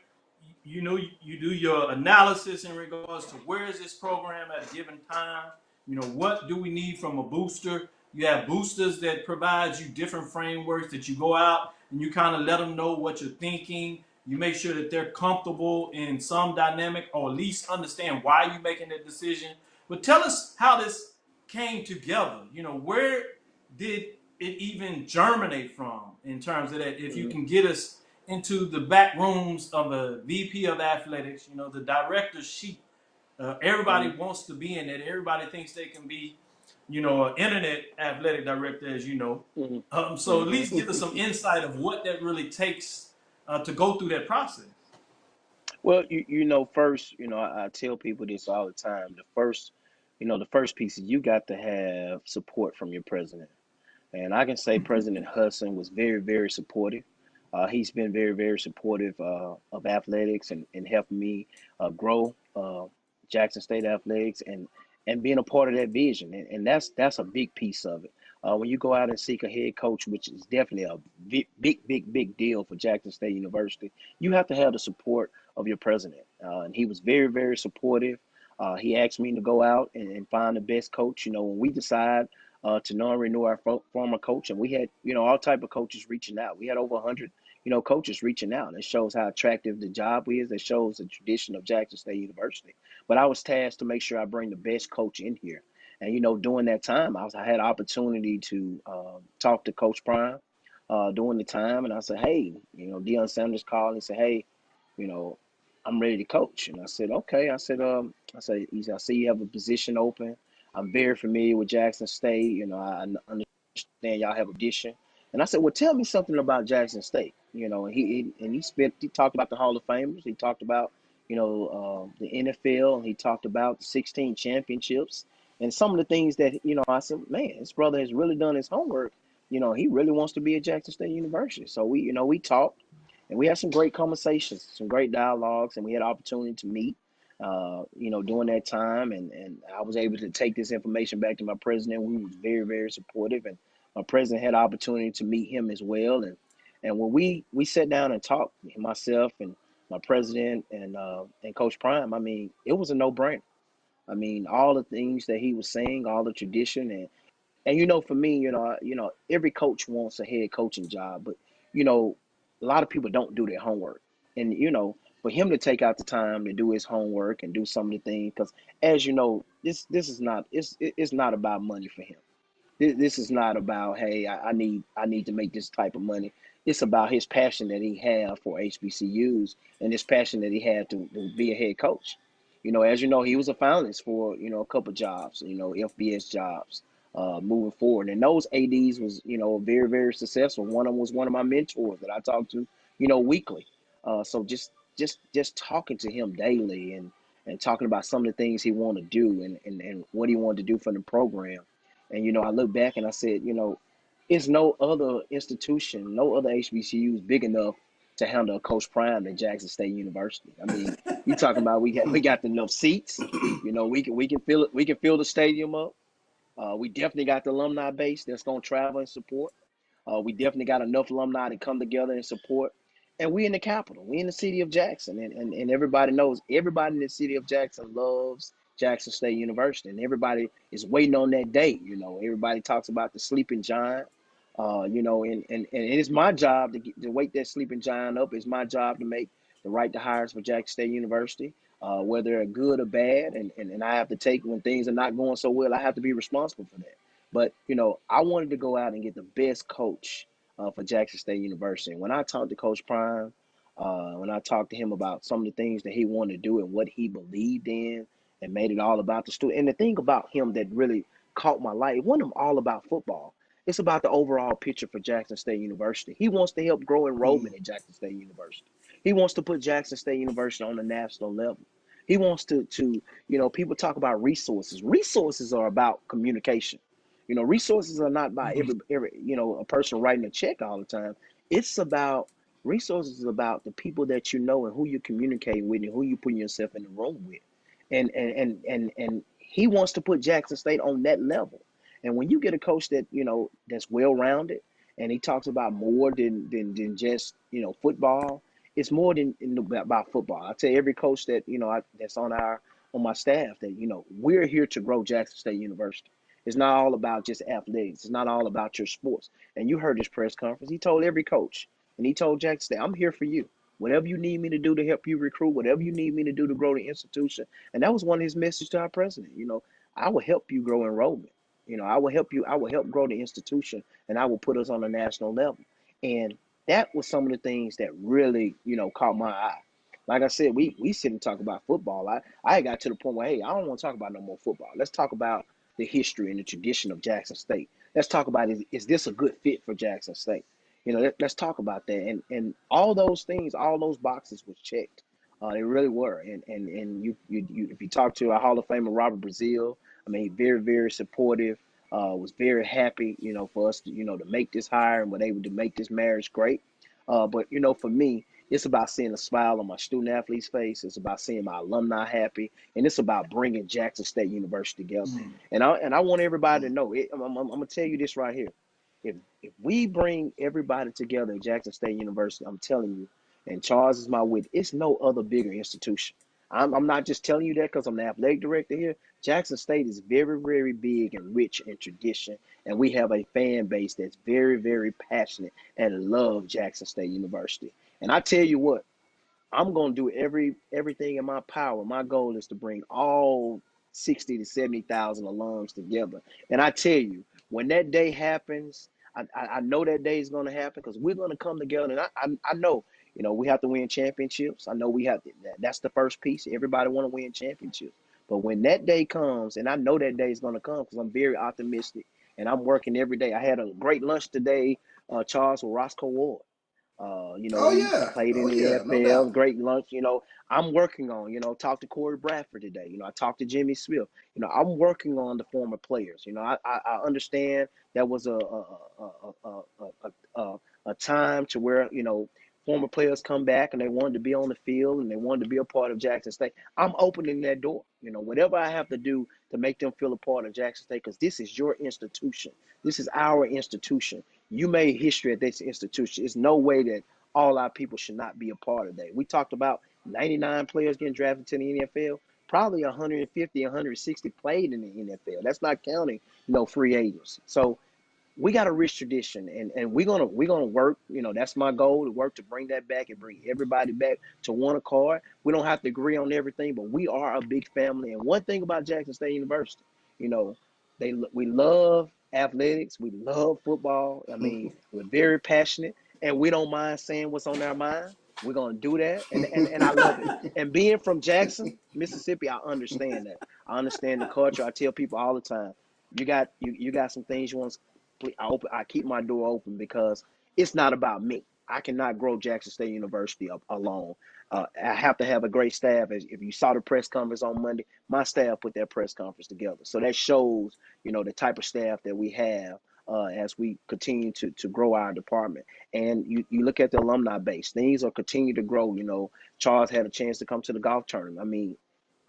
you do your analysis in regards to where is this program at a given time. What do we need from a booster? You have boosters that provide you different frameworks that you go out and you kind of let them know what you're thinking. You make sure that they're comfortable in some dynamic, or at least understand why you're making that decision. But tell us how this came together. Where did it even germinate from in terms of that? If you can get us into the back rooms of a VP of athletics, the director's sheet. Everybody wants to be in it. Everybody thinks they can be, an internet athletic director, as you know. So at least give us some insight of what that really takes to go through that process. Well, first, I tell people this all the time. The first piece is you got to have support from your president. And I can say President Hudson was very, very supportive. He's been very, very supportive of athletics and helping me grow Jackson State athletics and being a part of that vision. And that's a big piece of it. When you go out and seek a head coach, which is definitely a big deal for Jackson State University, you have to have the support of your president. And he was very, very supportive. He asked me to go out and find the best coach. When we decide to non-renew our former coach, and we had, all type of coaches reaching out. We had over 100, coaches reaching out. And it shows how attractive the job is. It shows the tradition of Jackson State University. But I was tasked to make sure I bring the best coach in here. And, during that time, I had opportunity to talk to Coach Prime during the time. And I said, hey, Deion Sanders called and said, hey, I'm ready to coach. And I said, okay. I said, I see you have a position open. I'm very familiar with Jackson State. I understand y'all have a audition. And I said, well, tell me something about Jackson State. And he talked about the Hall of Famers. He talked about, the NFL, and he talked about the 16 championships and some of the things that, I said, man, this brother has really done his homework. He really wants to be at Jackson State University. So we talked, and we had some great conversations, some great dialogues, and we had opportunity to meet. During that time, and I was able to take this information back to my president. We were very, very supportive, and my president had the opportunity to meet him as well. And when we sat down and talked, myself and my president and Coach Prime, I mean, it was a no-brainer. I mean, all the things that he was saying, all the tradition, and for me, every coach wants a head coaching job, but a lot of people don't do their homework, and for him to take out the time to do his homework and do some of the things, because as you know, this is not it's not about money for him. This is not about, hey, I need to make this type of money. It's about his passion that he had for HBCUs and his passion that he had to be a head coach. As you know, he was a finalist for a couple jobs, FBS jobs, moving forward, and those ads was very, very successful. One of them was one of my mentors that I talked to weekly. So just talking to him daily and talking about some of the things he wanted to do and what he wanted to do for the program. And I look back and I said, it's no other institution, no other HBCU is big enough to handle a Coach Prime than Jackson State University. I mean, you talking about we got enough seats. We can fill it. We can fill the stadium up. We definitely got the alumni base that's going to travel and support. We definitely got enough alumni to come together and support. And we in the capital. We in the city of Jackson. And everybody knows, everybody in the city of Jackson loves Jackson State University. And everybody is waiting on that day. Everybody talks about the sleeping giant. And it's my job to wake that sleeping giant up. It's my job to make the right to hires for Jackson State University, whether they're good or bad. And I have to take, when things are not going so well, I have to be responsible for that. But, I wanted to go out and get the best coach for Jackson State University. And when I talked to Coach Prime, when I talked to him about some of the things that he wanted to do and what he believed in and made it all about the student. And the thing about him that really caught my light, it wasn't all about football. It's about the overall picture for Jackson State University. He wants to help grow enrollment at Jackson State University. He wants to put Jackson State University on the national level. He wants to people talk about resources. Resources are about communication. Resources are not by every a person writing a check all the time. It's about resources is about the people that you know and who you're communicating with and who you putting yourself in the room with. And he wants to put Jackson State on that level. And when you get a coach that that's well-rounded, and he talks about more than just football, it's more than about football. I tell every coach that that's on my staff that we're here to grow Jackson State University. It's not all about just athletics. It's not all about your sports. And you heard his press conference. He told every coach, and he told Jackson State, I'm here for you. Whatever you need me to do to help you recruit, whatever you need me to do to grow the institution. And that was one of his messages to our president. I will help you grow enrollment. I will help you. I will help grow the institution, and I will put us on a national level. And that was some of the things that really, caught my eye. Like I said, we sit and talk about football. I got to the point where, hey, I don't want to talk about no more football. Let's talk about the history and the tradition of Jackson State. Let's talk about, is this a good fit for Jackson State? Let's talk about that. And all those things, all those boxes was checked. They really were. And you if you talk to a Hall of Famer, Robert Brazile, I mean, very, very supportive. Was very happy, for us to, to make this hire and were able to make this marriage great. But for me, it's about seeing a smile on my student athlete's face. It's about seeing my alumni happy, and it's about bringing Jackson State University together. And I want everybody to know it. I'm gonna tell you this right here. If we bring everybody together at Jackson State University, I'm telling you, and Charles is my witness, it's no other bigger institution. I'm not just telling you that because I'm the athletic director here. Jackson State is very, very big and rich in tradition, and we have a fan base that's very, very passionate and love Jackson State University. And I tell you what, I'm going to do everything in my power. My goal is to bring all 60 to 70,000 alums together. And I tell you, when that day happens, I know that day is going to happen because we're going to come together. And I know, we have to win championships. I know we have to, that's the first piece. Everybody want to win championships. But when that day comes, and I know that day is going to come because I'm very optimistic and I'm working every day. I had a great lunch today, Charles, with Roscoe Ward. He played in the no NFL, doubt. great lunch. I'm working on, talked to Corey Bradford today. I talked to Jimmy Smith. I'm working on the former players. I understand that was a time to where, former players come back and they wanted to be on the field and they wanted to be a part of Jackson State. I'm opening that door. Whatever I have to do to make them feel a part of Jackson State, because this is your institution. This is our institution. You made history at this institution. There's no way that all our people should not be a part of that. We talked about 99 players getting drafted to the NFL. Probably 150, 160 played in the NFL. That's not counting, free agents. So we got a rich tradition, and we're gonna work. That's my goal, to work to bring that back and bring everybody back to one accord. We don't have to agree on everything, but we are a big family. And one thing about Jackson State University, we love athletics, we love football. I mean, we're very passionate, and we don't mind saying what's on our mind. We're gonna do that, and I love it. And being from Jackson, Mississippi, I understand that. I understand the culture. I tell people all the time, you got some things you want to. I keep my door open because it's not about me. I cannot grow Jackson State University alone. I have to have a great staff. If you saw the press conference on Monday, my staff put that press conference together. So that shows, the type of staff that we have as we continue to grow our department. And you look at the alumni base, things are continue to grow. Charles had a chance to come to the golf tournament. I mean,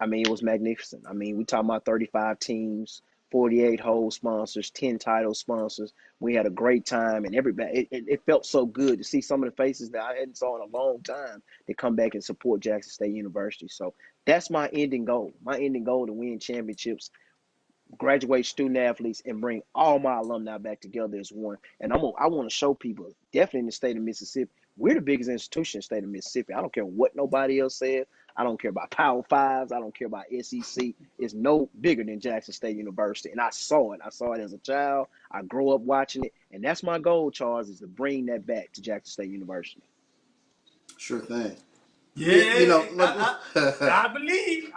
it was magnificent. I mean, we talking about 35 teams, 48 hole sponsors, 10 title sponsors. We had a great time, and everybody, it felt so good to see some of the faces that I hadn't saw in a long time to come back and support Jackson State University. So that's my ending goal. My ending goal to win championships, graduate student athletes, and bring all my alumni back together as one. And I want to show people, definitely in the state of Mississippi, we're the biggest institution in the state of Mississippi. I don't care what nobody else says. I don't care about Power Fives. I don't care about SEC. It's no bigger than Jackson State University. And I saw it. I saw it as a child. I grew up watching it. And that's my goal, Charles, is to bring that back to Jackson State University. Sure thing. Yeah, I believe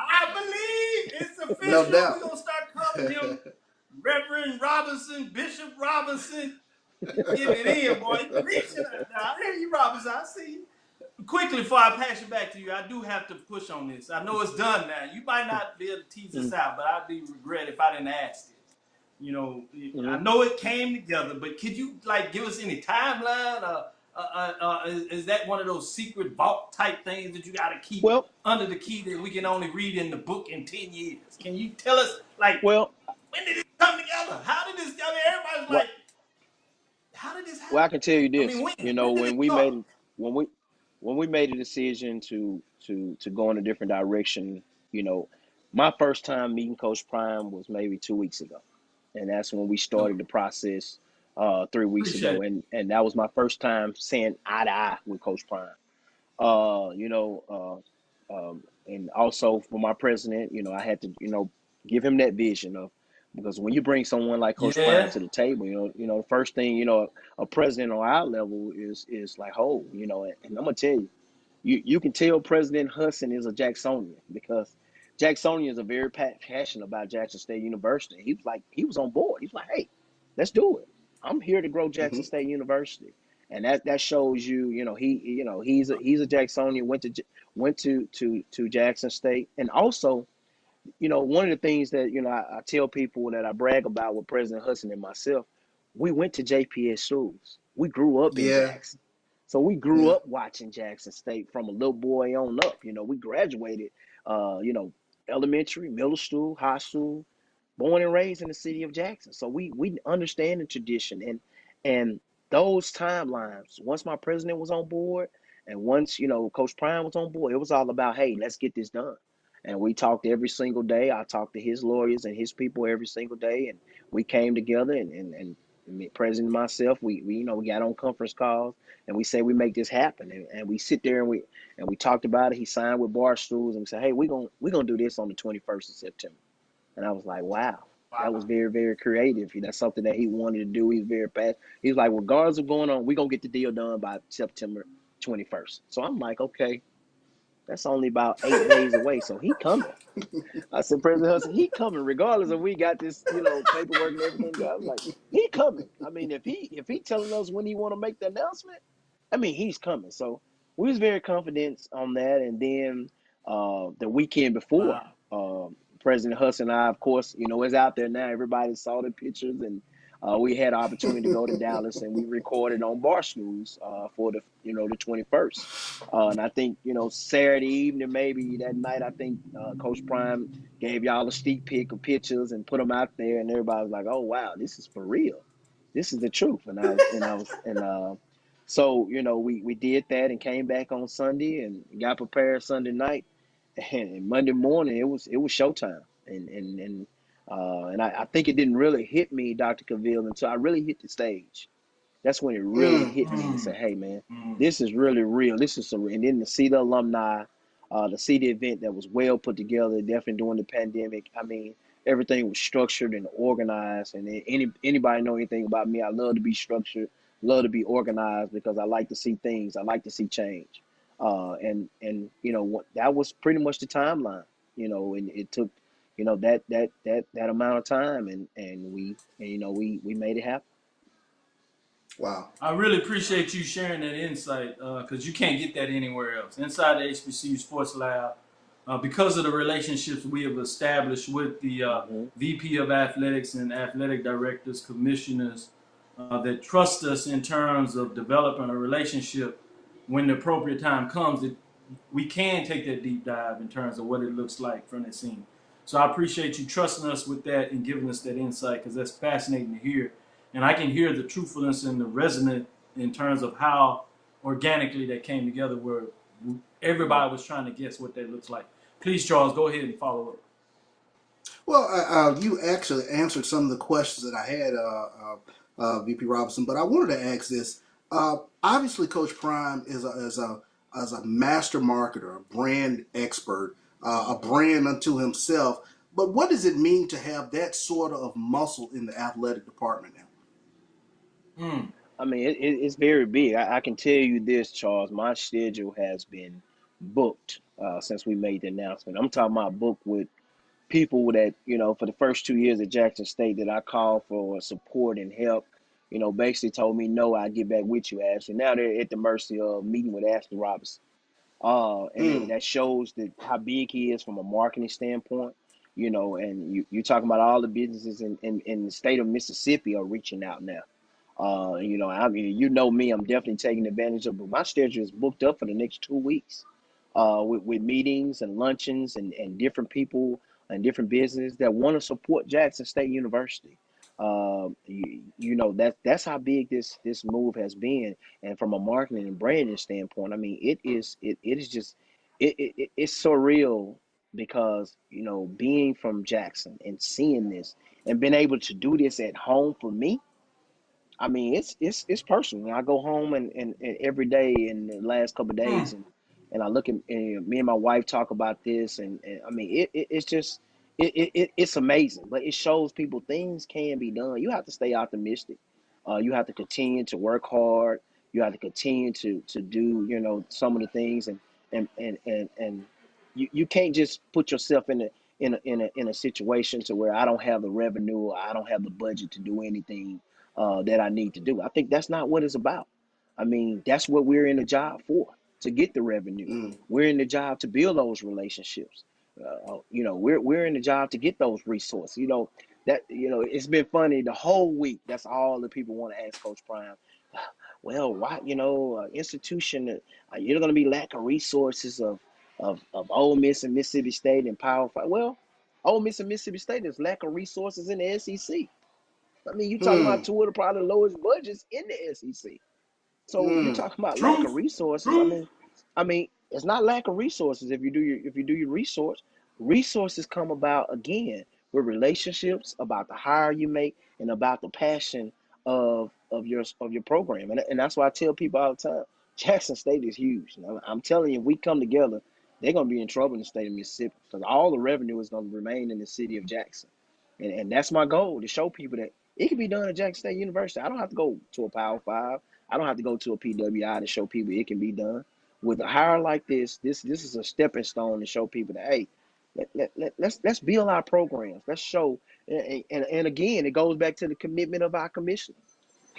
it's official. No doubt. We're going to start calling him Reverend Robinson, Bishop Robinson. Give it in, boy. Preaching. I hear you, Robinson. I see you. Quickly, before I pass it back to you, I do have to push on this. I know it's done now. You might not be able to tease this out, but I'd be regret if I didn't ask this. I know it came together, but could you give us any timeline? Is that one of those secret vault type things that you got to keep under the key that we can only read in the book in 10 years? Can you tell us, when did it come together? How did this? Everybody's how did this happen? Well, I can tell you this. When we made a decision to go in a different direction, my first time meeting Coach Prime was maybe 2 weeks ago, and that's when we started the process 3 weeks ago, and that was my first time saying eye to eye with Coach Prime. And also for my president, I had to give him that vision of. Because when you bring someone like Coach Prime to the table, the first thing, a president on our level is like, and I'm gonna tell you, you can tell President Hudson is a Jacksonian because Jacksonians are very passionate about Jackson State University. He was on board. He's like, hey, let's do it. I'm here to grow Jackson State University, and that shows you, he's a Jacksonian. Went to Jackson State, and also one of the things that, I tell people that I brag about with President Hudson and myself, we went to JPS schools. We grew up in Yeah, Jackson. So we grew yeah. up watching Jackson State from a little boy on up. We graduated, elementary, middle school, high school, born and raised in the city of Jackson. So we understand the tradition and those timelines. Once my president was on board and once, Coach Prime was on board, it was all about, hey, let's get this done. And we talked every single day. I talked to his lawyers and his people every single day. And we came together and President and myself, we got on conference calls and we say we make this happen. And we sit there and we talked about it. He signed with Barstools and we said, hey, we're gonna do this on the 21st of September. And I was like, wow, that was very, very creative. That's something that he wanted to do. He's very passionate. He's like, regardless of going on, we're going to get the deal done by September 21st. So I'm like, okay, that's only about 8 days away. So he coming. I said, President Hudson, he coming, regardless of we got this, paperwork and everything. I was like, he coming. I mean, if he telling us when he want to make the announcement, I mean, he's coming. So we was very confident on that. And then the weekend before, Wow. President Hudson and I, of course, it's out there now. Everybody saw the pictures, and we had an opportunity to go to Dallas, and we recorded on Barstools for the 21st. And I think, Saturday evening, maybe that night, I think Coach Prime gave y'all a sneak peek of pictures and put them out there, and everybody was like, "Oh wow, this is for real. This is the truth." So we did that and came back on Sunday and got prepared Sunday night, and Monday morning it was showtime, and I think it didn't really hit me, Dr. Cavil, until I really hit the stage. That's when it really hit me and Mm, said, hey, man, mm. this is really real. This is some, and then to see the alumni, to see the event that was well put together, definitely during the pandemic. I mean, everything was structured and organized. And anybody know anything about me, I love to be structured, love to be organized because I like to see things. I like to see change. And that was pretty much the timeline, and it took, that amount of time and we made it happen. Wow. I really appreciate you sharing that insight because you can't get that anywhere else. Inside the HBCU Sports Lab, because of the relationships we have established with the Mm-hmm. VP of Athletics and athletic directors, commissioners that trust us in terms of developing a relationship when the appropriate time comes, we can take that deep dive in terms of what it looks like from the scene. So I appreciate you trusting us with that and giving us that insight because that's fascinating to hear. And I can hear the truthfulness and the resonance in terms of how organically that came together where everybody was trying to guess what that looks like. Please, Charles, go ahead and follow up. Well, you actually answered some of the questions that I had, VP Robinson, but I wanted to ask this. Obviously, Coach Prime is a master marketer, a brand expert, a brand unto himself. But what does it mean to have that sort of muscle in the athletic department now? Mm. I mean, it's very big. I can tell you this, Charles. My schedule has been booked since we made the announcement. I'm talking about booked with people that, for the first 2 years at Jackson State that I called for support and help, basically told me, no, I'll get back with you, Ashley. Now they're at the mercy of meeting with Ashley Robinson. And Mm, that shows how big he is from a marketing standpoint, and you're talking about all the businesses in the state of Mississippi are reaching out now. I mean, me, I'm definitely taking advantage of, but my schedule is booked up for the next 2 weeks, with meetings and luncheons and different people and different businesses that want to support Jackson State University. That's how big this move has been, and from a marketing and branding standpoint, I mean, it is just it's surreal because being from Jackson and seeing this and being able to do this at home for me. I mean, it's personal. I go home and every day in the last couple of days, Mm. and I look at and me and my wife talk about this, and I mean, it's just it's amazing. But it shows people things can be done. You have to stay optimistic. You have to continue to work hard. You have to continue to do some of the things, and you can't just put yourself in a situation to where I don't have the revenue or I don't have the budget to do anything that I need to do. I think that's not what it's about. I mean, that's what we're in the job for, to get the revenue. mm, We're in the job to build those relationships. You know, we're in the job to get those resources. You know, that, you know, it's been funny the whole week. That's all the people want to ask Coach Prime. Well, why, you know, institution, you're going to be lack of resources of Ole Miss and Mississippi State and Power Five. Well, Ole Miss and Mississippi State, there's lack of resources in the SEC. I mean, you talking about two of the probably lowest budgets in the SEC. So you talking about lack of resources. I mean, it's not lack of resources if you do your resource. Resources come about again with relationships, about the hire you make, and about the passion of your program. And that's why I tell people all the time, Jackson State is huge. I'm telling you, if we come together, they're gonna be in trouble in the state of Mississippi because all the revenue is gonna remain in the city of Jackson. And that's my goal, to show people that it can be done at Jackson State University. I don't have to go to a Power Five. I don't have to go to a PWI to show people it can be done. With a hire like this is a stepping stone to show people that, hey, let's build our programs. Let's show, and again, it goes back to the commitment of our commissioner.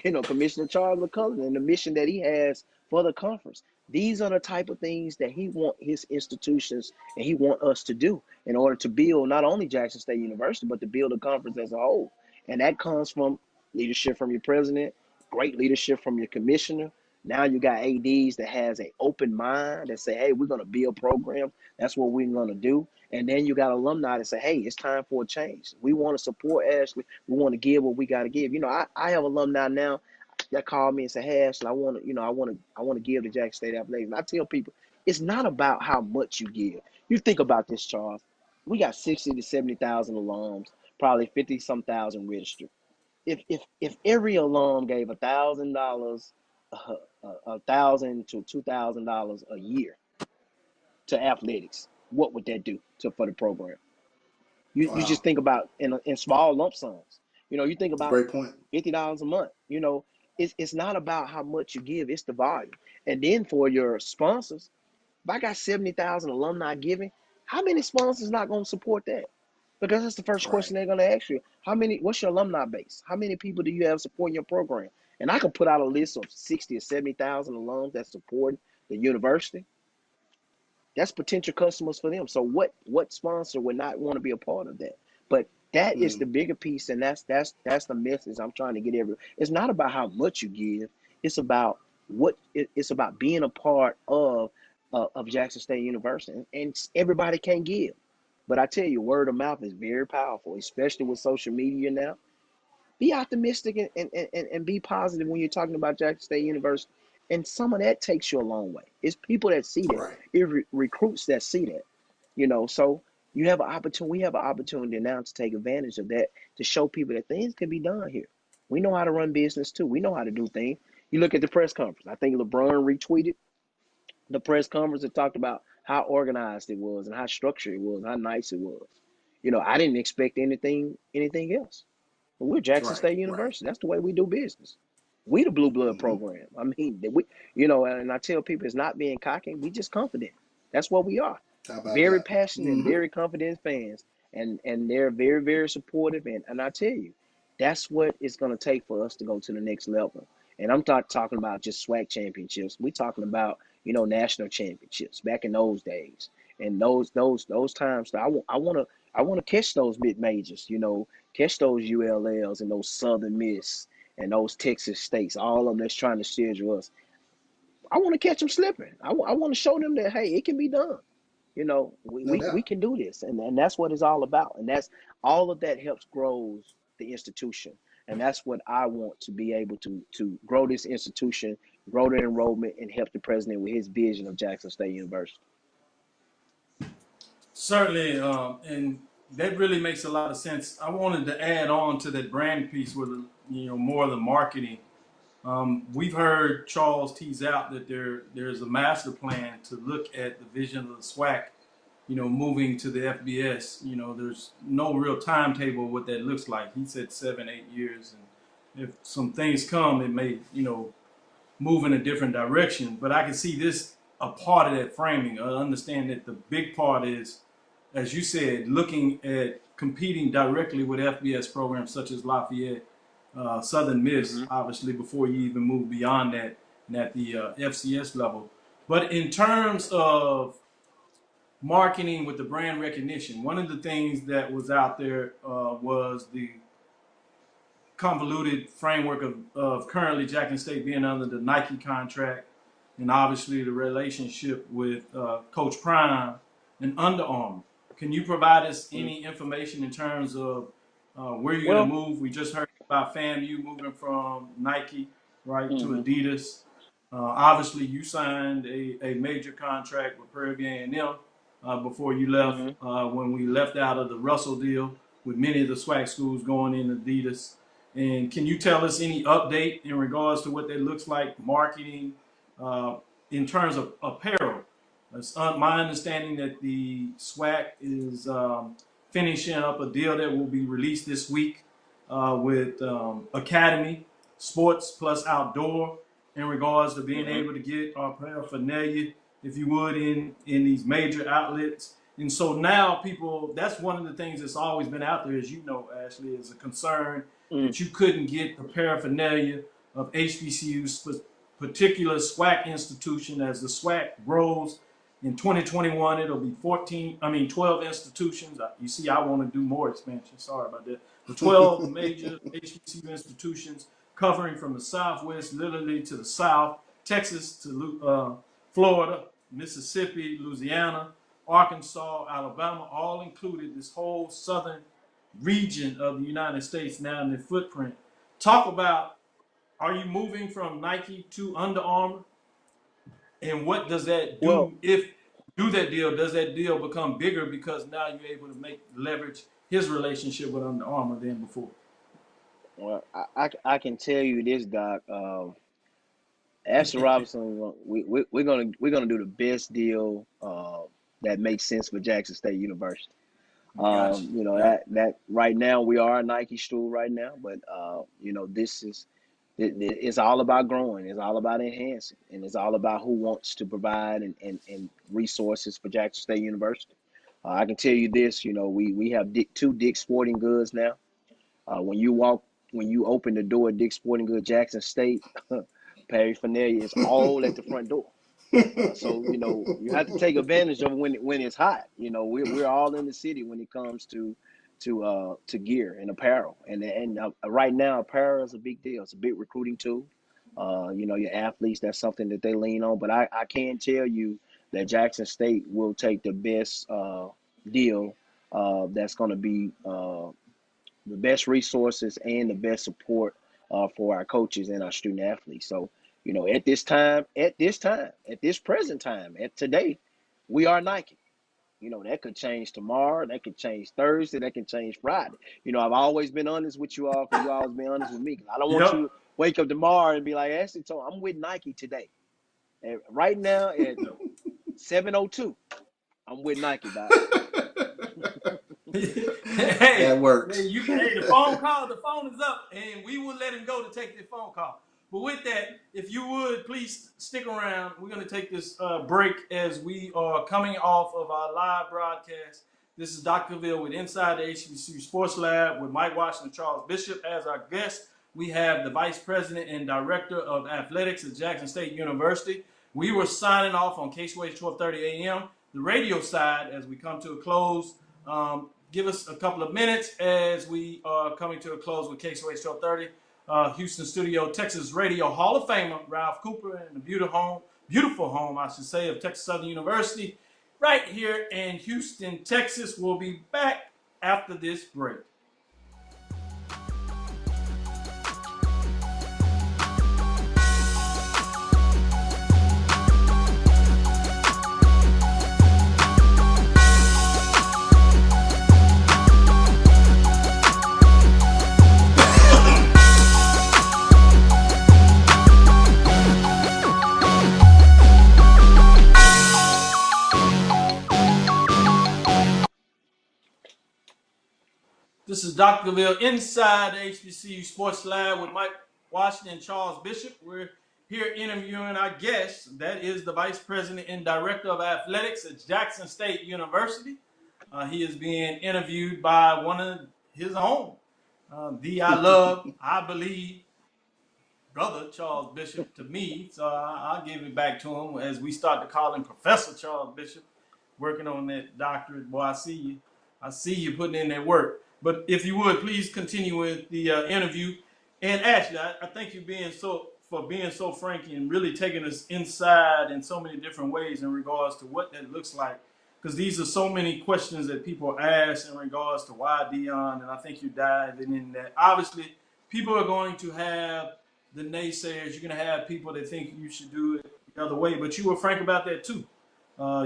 You know, Commissioner Charles McCullum and the mission that he has for the conference. These are the type of things that he want his institutions and he want us to do in order to build not only Jackson State University, but to build a conference as a whole. And that comes from leadership from your president, great leadership from your commissioner. Now you got ADs that has an open mind that say, hey, we're going to build programs. That's what we're going to do. And then you got alumni that say, hey, it's time for a change. We want to support Ashley. We want to give what we got to give. You know, I have alumni now that call me and say, hey, Ashley, I want to give to Jackson State Athletics. And I tell people, it's not about how much you give. You think about this, Charles. We got 60 to 70,000 alums, probably 50-some thousand registered. If every alum gave $1,000, $1,000 to $2,000 a year to athletics, what would that do for the program? You just think about in small lump sums. You know, you think about great point. $50 a month. You know, it's not about how much you give, it's the volume. And then for your sponsors, if I got 70,000 alumni giving, how many sponsors not going to support that? Because that's the first question they're going to ask you. What's your alumni base? How many people do you have supporting your program? And I can put out a list of 60 or 70,000 alums that support the university. That's potential customers for them. So what sponsor would not want to be a part of that? But that is the bigger piece, and that's the message I'm trying to get everyone. It's not about how much you give. It's about it's about being a part of Jackson State University, and everybody can't give. But I tell you, word of mouth is very powerful, especially with social media now. Be optimistic and be positive when you're talking about Jackson State University. And some of that takes you a long way. It's people that see that. It recruits that see that. You know, so you have an opportunity. We have an opportunity now to take advantage of that, to show people that things can be done here. We know how to run business too. We know how to do things. You look at the press conference. I think LeBron retweeted the press conference and talked about how organized it was and how structured it was and how nice it was. You know, I didn't expect anything else. But we're Jackson State University. That's the way we do business. We the blue blood program. I mean, you know, and I tell people it's not being cocky. We just confident. That's what we are. Very passionate and very confident fans. And they're very, very supportive. And I tell you, that's what it's going to take for us to go to the next level. And I'm not talking about just SWAC championships. We're talking about, you know, national championships back in those days. And those times that I want to catch those mid majors, you know, catch those ULLs and those Southern Miss and those Texas States, all of them that's trying to schedule us. I want to catch them slipping. I want to show them that, hey, it can be done. You know, we can do this. And that's what it's all about. And that's all of that helps grows the institution. And that's what I want to be able to grow this institution, grow the enrollment, and help the president with his vision of Jackson State University. Certainly, and that really makes a lot of sense. I wanted to add on to that brand piece with, you know, more of the marketing. We've heard Charles tease out that there's a master plan to look at the vision of the SWAC, you know, moving to the FBS. You know, there's no real timetable what that looks like. He said 7-8 years, and if some things come, it may, you know, move in a different direction. But I can see this a part of that framing. I understand that the big part is, as you said, looking at competing directly with FBS programs such as Lafayette, Southern Miss, obviously, before you even move beyond that and at the FCS level. But in terms of marketing with the brand recognition. One of the things that was out there was the convoluted framework of currently Jackson State being under the Nike contract, and obviously the relationship with Coach Prime and Under Armour. Can you provide us any information in terms of where you're going to move? We just heard about FAMU moving from Nike to Adidas. Obviously, you signed a major contract with Prairie A&M before you left. When we left out of the Russell deal, with many of the SWAC schools going in Adidas. And can you tell us any update in regards to what that looks like, marketing, in terms of apparel? It's my understanding that the SWAC is finishing up a deal that will be released this week with Academy Sports Plus Outdoor in regards to being able to get our paraphernalia, if you would, in these major outlets. And so now people, that's one of the things that's always been out there, as you know, Ashley, is a concern that you couldn't get the paraphernalia of HBCU's particular SWAC institution. As the SWAC grows in 2021, it'll be 12 institutions. You see, I want to do more expansion. Sorry about that. The 12 major HBCU institutions covering from the Southwest, literally to the South, Texas to Florida, Mississippi, Louisiana, Arkansas, Alabama, all included, this whole southern region of the United States now in their footprint. Talk about, are you moving from Nike to Under Armour? And what does that do? Well, if you do that deal, does that deal become bigger because now you're able to leverage his relationship with Under Armour than before? Well, I can tell you this, Doc. Ashley Robinson, we're gonna do the best deal that makes sense for Jackson State University. Gotcha. You know, that right now we are a Nike stool right now, but you know, it's all about growing, it's all about enhancing, and it's all about who wants to provide and resources for Jackson State University. I can tell you this, you know, we have two Dick's Sporting Goods now. When you open the door at Dick's Sporting Goods, Jackson State paraphernalia is all at the front door. So, you know, you have to take advantage of when it's hot. You know, we're all in the city when it comes to gear and apparel. And right now, apparel is a big deal. It's a big recruiting tool. You know, your athletes, that's something that they lean on. But I can tell you that Jackson State will take the best deal that's going to be the best resources and the best support for our coaches and our student athletes. So, you know, at this present time, at today, we are Nike. You know, that could change tomorrow, that could change Thursday, that can change Friday. You know, I've always been honest with you all because you always been honest with me. I don't want you to wake up tomorrow and be like, Ashley told I'm with Nike today. And right now at 7:02, I'm with Nike, Doc. Hey, that works. The phone is up, and we will let him go to take the phone call. But with that, if you would, please stick around. We're going to take this break as we are coming off of our live broadcast. This is Dr. Cavil with Inside the HBCU Sports Lab with Mike Washington and Charles Bishop as our guest. We have the Vice President and Director of Athletics at Jackson State University. We were signing off on KSWH 1230 AM, the radio side, as we come to a close. Give us a couple of minutes as we are coming to a close with KSWH 1230. Houston studio, Texas Radio Hall of Famer Ralph Cooper, and the beautiful home, I should say, of Texas Southern University, right here in Houston, Texas. We'll be back after this break. This is Dr. Cavil inside the HBCU Sports Lab with Mike Washington and Charles Bishop. We're here interviewing our guest. That is the Vice President and Director of Athletics at Jackson State University. He is being interviewed by one of his own, I believe, brother Charles Bishop to me. So I'll give it back to him as we start to call him Professor Charles Bishop. working on that doctorate. Boy, I see you. I see you putting in that work. But if you would, please continue with the interview. And actually, I thank you for being so frank and really taking us inside in so many different ways in regards to what that looks like. Because these are so many questions that people ask in regards to why Deion, and I think you're diving in that. Obviously, people are going to have the naysayers. You're going to have people that think you should do it the other way, but you were frank about that too.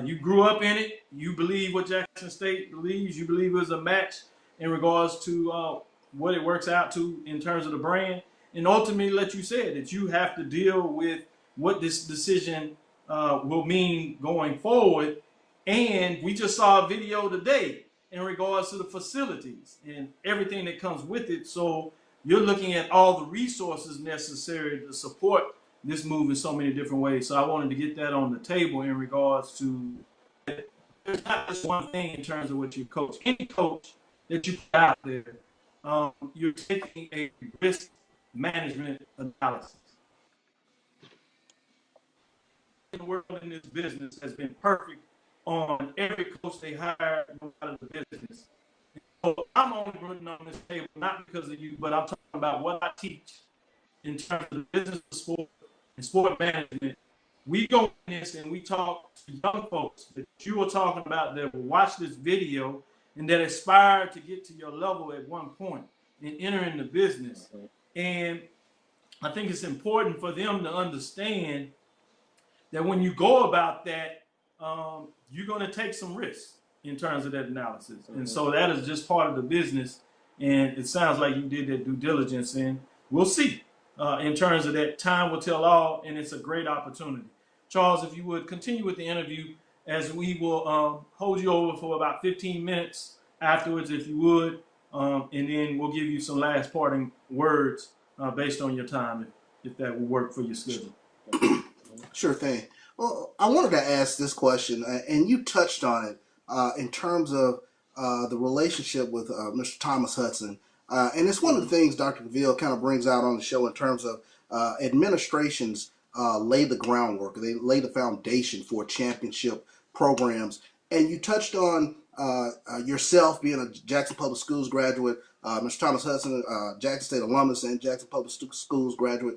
You grew up in it. You believe what Jackson State believes. You believe it was a match in regards to what it works out to in terms of the brand. And ultimately, like you said, that you have to deal with what this decision will mean going forward. And we just saw a video today in regards to the facilities and everything that comes with it. So you're looking at all the resources necessary to support this move in so many different ways. So I wanted to get that on the table in regards to there's not just one thing in terms of what you coach. Any coach that you put out there, you're taking a risk management analysis. The world in this business has been perfect on every coach they hired out of the business. So I'm only putting on this table not because of you, but I'm talking about what I teach in terms of the business of sport and sport management. We go in this and we talk to young folks that you were talking about that will watch this video and that aspire to get to your level at one point and enter in the business. And I think it's important for them to understand that when you go about that, you're going to take some risks in terms of that analysis. And so that is just part of the business. And it sounds like you did that due diligence, and we'll see. In terms of that, time will tell all, and it's a great opportunity. Charles, if you would continue with the interview, as we will hold you over for about 15 minutes afterwards, if you would, and then we'll give you some last parting words based on your time, if that will work for your schedule. Sure thing. Well, I wanted to ask this question, and you touched on it in terms of the relationship with Mr. Thomas Hudson. And it's one of the things Dr. Cavil kind of brings out on the show in terms of administrations lay the groundwork. They lay the foundation for championship programs. And you touched on yourself being a Jackson Public Schools graduate, Mr. Thomas Hudson, Jackson State alumnus and Jackson Public Schools graduate.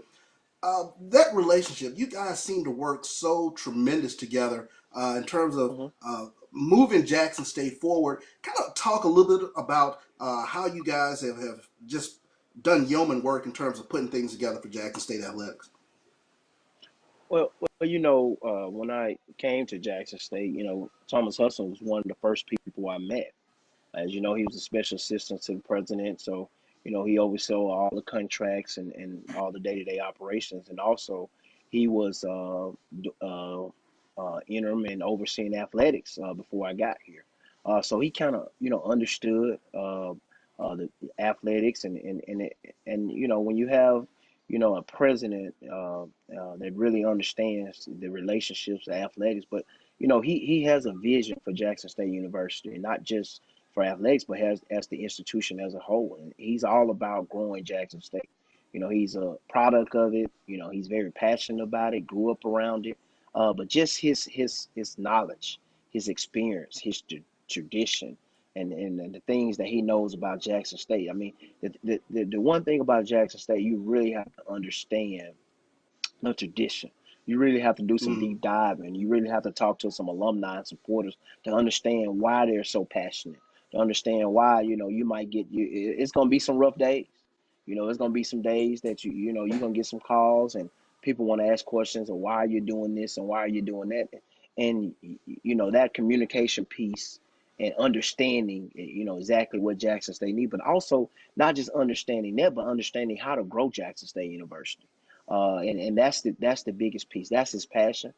That relationship, you guys seem to work so tremendous together in terms of moving Jackson State forward. Kind of talk a little bit about how you guys have just done yeoman work in terms of putting things together for Jackson State athletics. Well, when I came to Jackson State, Thomas Hudson was one of the first people I met. As you know, he was a special assistant to the president, so he oversaw all the contracts and all the day-to-day operations, and also he was interim and overseeing athletics before I got here. So he kind of understood the athletics and when you have a president that really understands the relationships of athletics, but he has a vision for Jackson State University, and not just for athletics, but as the institution as a whole. And he's all about growing Jackson State. He's a product of it. He's very passionate about it, grew up around it. But just his knowledge, his experience, his tradition, and the things that he knows about Jackson State. I mean, the one thing about Jackson State, you really have to understand the tradition. You really have to do some deep diving. You really have to talk to some alumni and supporters to understand why they're so passionate, to understand why, you might get, it's going to be some rough days. It's going to be some days that you're going to get some calls and people want to ask questions of why you're doing this and why you're doing that. And, that communication piece and understanding, exactly what Jackson State needs, but also not just understanding that, but understanding how to grow Jackson State University. And that's the biggest piece. That's his passion.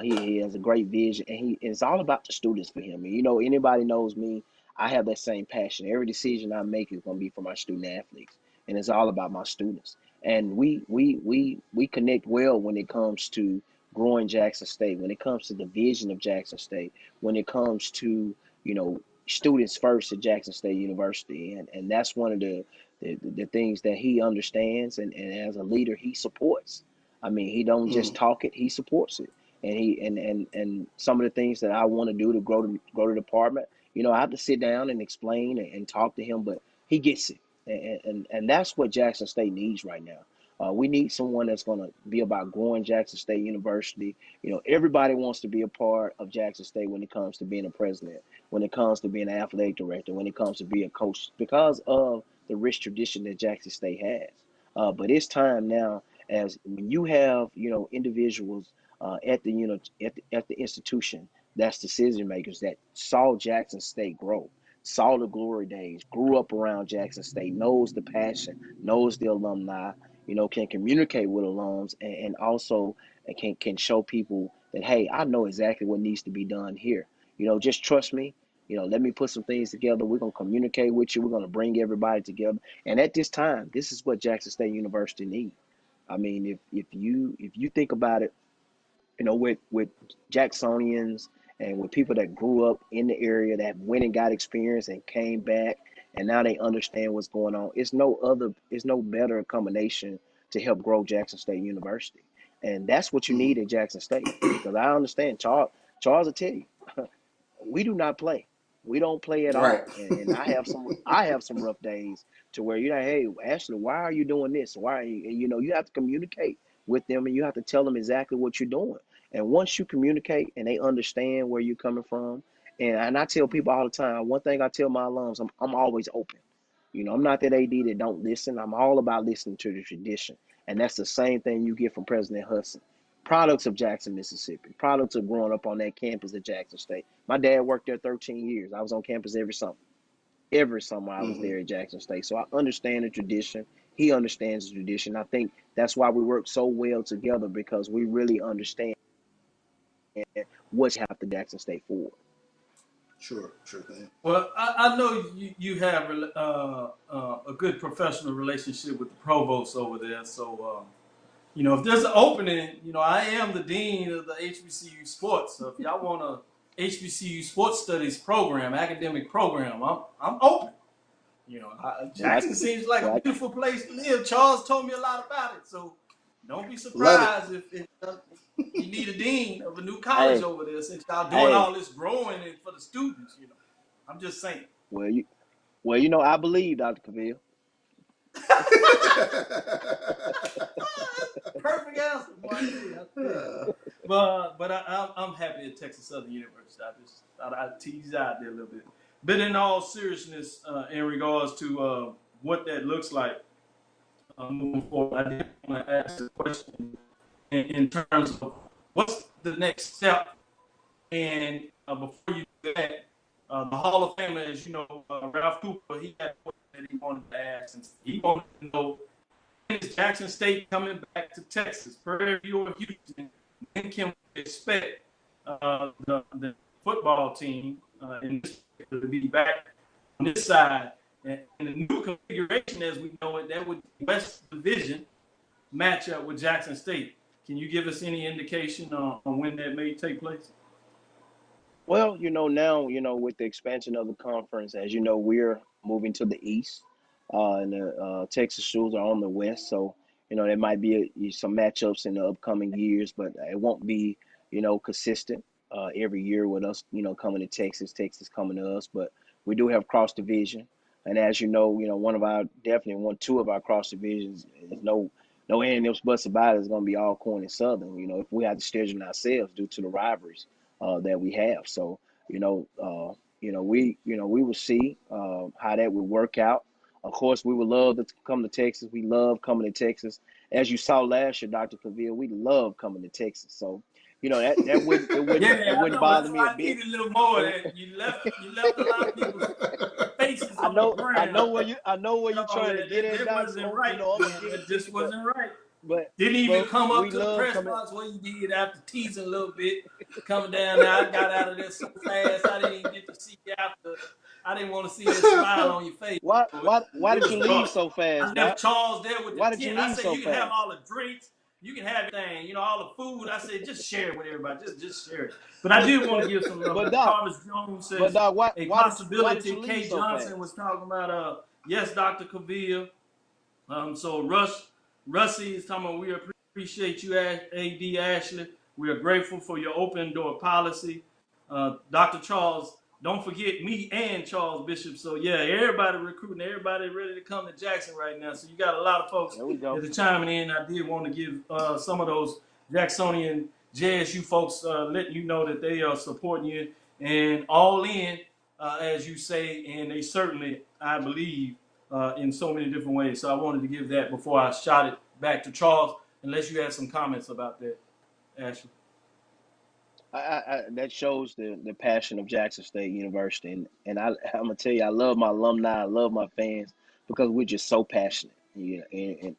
He has a great vision, and it's all about the students for him. And, anybody knows me, I have that same passion. Every decision I make is going to be for my student athletes, and it's all about my students. And we connect well when it comes to growing Jackson State, when it comes to the vision of Jackson State, when it comes to students first at Jackson State University, and that's one of the things that he understands, and as a leader he supports. I mean, he don't just talk it, he supports it. and some of the things that I want to do to grow the department. I have to sit down and explain and talk to him, but he gets it, and that's what Jackson State needs right now. We need someone that's going to be about growing Jackson State University. Everybody wants to be a part of Jackson State when it comes to being a president, when it comes to being an athletic director, when it comes to being a coach, because of the rich tradition that Jackson State has. But it's time now, as when you have individuals at the institution that's decision makers that saw Jackson State grow, saw the glory days, grew up around Jackson State, knows the passion, knows the alumni, can communicate with alums, and also can show people that, hey, I know exactly what needs to be done here. Just trust me. Let me put some things together. We're gonna communicate with you. We're gonna bring everybody together. And at this time, this is what Jackson State University needs. I mean, if you think about it, with Jacksonians and with people that grew up in the area that went and got experience and came back, and now they understand what's going on. It's no better combination to help grow Jackson State University. And that's what you need at Jackson State. Because I understand Charles will tell you, we do not play. We don't play at all. And I have some rough days to where hey, Ashley, why are you doing this? Why are you have to communicate with them, and you have to tell them exactly what you're doing. And once you communicate and they understand where you're coming from, and I tell people all the time, one thing I tell my alums, I'm always open. I'm not that AD that don't listen. I'm all about listening to the tradition. And that's the same thing you get from President Hudson. Products of Jackson, Mississippi. Products of growing up on that campus at Jackson State. My dad worked there 13 years. I was on campus every summer. Every summer I was there at Jackson State. So I understand the tradition. He understands the tradition. I think that's why we work so well together, because we really understand what's happened to Jackson State forward. Sure thing. Well, I know you have a good professional relationship with the provost over there. So, if there's an opening, I am the dean of the HBCU Sports. So if y'all want a HBCU Sports Studies program, academic program, I'm open. Jackson seems like a beautiful place to live. Charles told me a lot about it. So don't be surprised if you need a dean of a new college over there, since y'all doing all this growing and for the students. I'm just saying. Well, I believe, Dr. Cavil. Perfect answer, boy. But I'm happy at Texas Southern University. I just thought I'd tease out there a little bit. But in all seriousness, in regards to what that looks like moving forward, I did want to ask a question in terms of what's the next step. And before you do that, the Hall of Famer, as you know, Ralph Cooper, he had a question that he wanted to ask. And he wanted to know, when is Jackson State coming back to Texas? Prairie View or Houston? When can we expect the football team in this to be back on this side? And the new configuration, as we know it, that would be West Division matchup with Jackson State. Can you give us any indication on when that may take place? Well, now, with the expansion of the conference, as you know, we're moving to the east, and the Texas schools are on the west. So, there might be some matchups in the upcoming years, but it won't be, consistent every year with us, coming to Texas coming to us. But we do have cross division. And as you know, two of our cross divisions is no any ifs, buts about it. It's going to be Alcorn and Southern. If we have to schedule ourselves due to the rivalries that we have. So, we will see how that would work out. Of course, we would love to come to Texas. We love coming to Texas. As you saw last year, Dr. Cavil, we love coming to Texas. So, that wouldn't bother me a bit. I needed a little more. You left a lot of people's faces on the ground. I know where you're trying to get at. That wasn't right. It just wasn't right. But didn't even come up to the press box where you did after teasing a little bit. Coming down there, I got out of there so fast. I didn't even get to see you after. I didn't want to see that smile on your face. Why did you leave so fast? I left Charles there with the tent. I said, you can have all the drinks. You can have everything, all the food. I said, just share it with everybody. Just share it. But I did want to give some love. Thomas Jones says a possibility. Kay Johnson was talking about, yes, Dr. Cavil. So Russie is talking about, we appreciate you, AD Ashley. We are grateful for your open door policy. Dr. Charles, don't forget me and Charles Bishop. So, yeah, everybody recruiting, everybody ready to come to Jackson right now. So, you got a lot of folks that are chiming in. I did want to give some of those Jacksonian JSU folks letting you know that they are supporting you and all in, as you say, and they certainly, I believe, in so many different ways. So, I wanted to give that before I shot it back to Charles, unless you had some comments about that, Ashley. That shows the passion of Jackson State University, and I'm gonna tell you, I love my alumni, I love my fans because we're just so passionate, you know,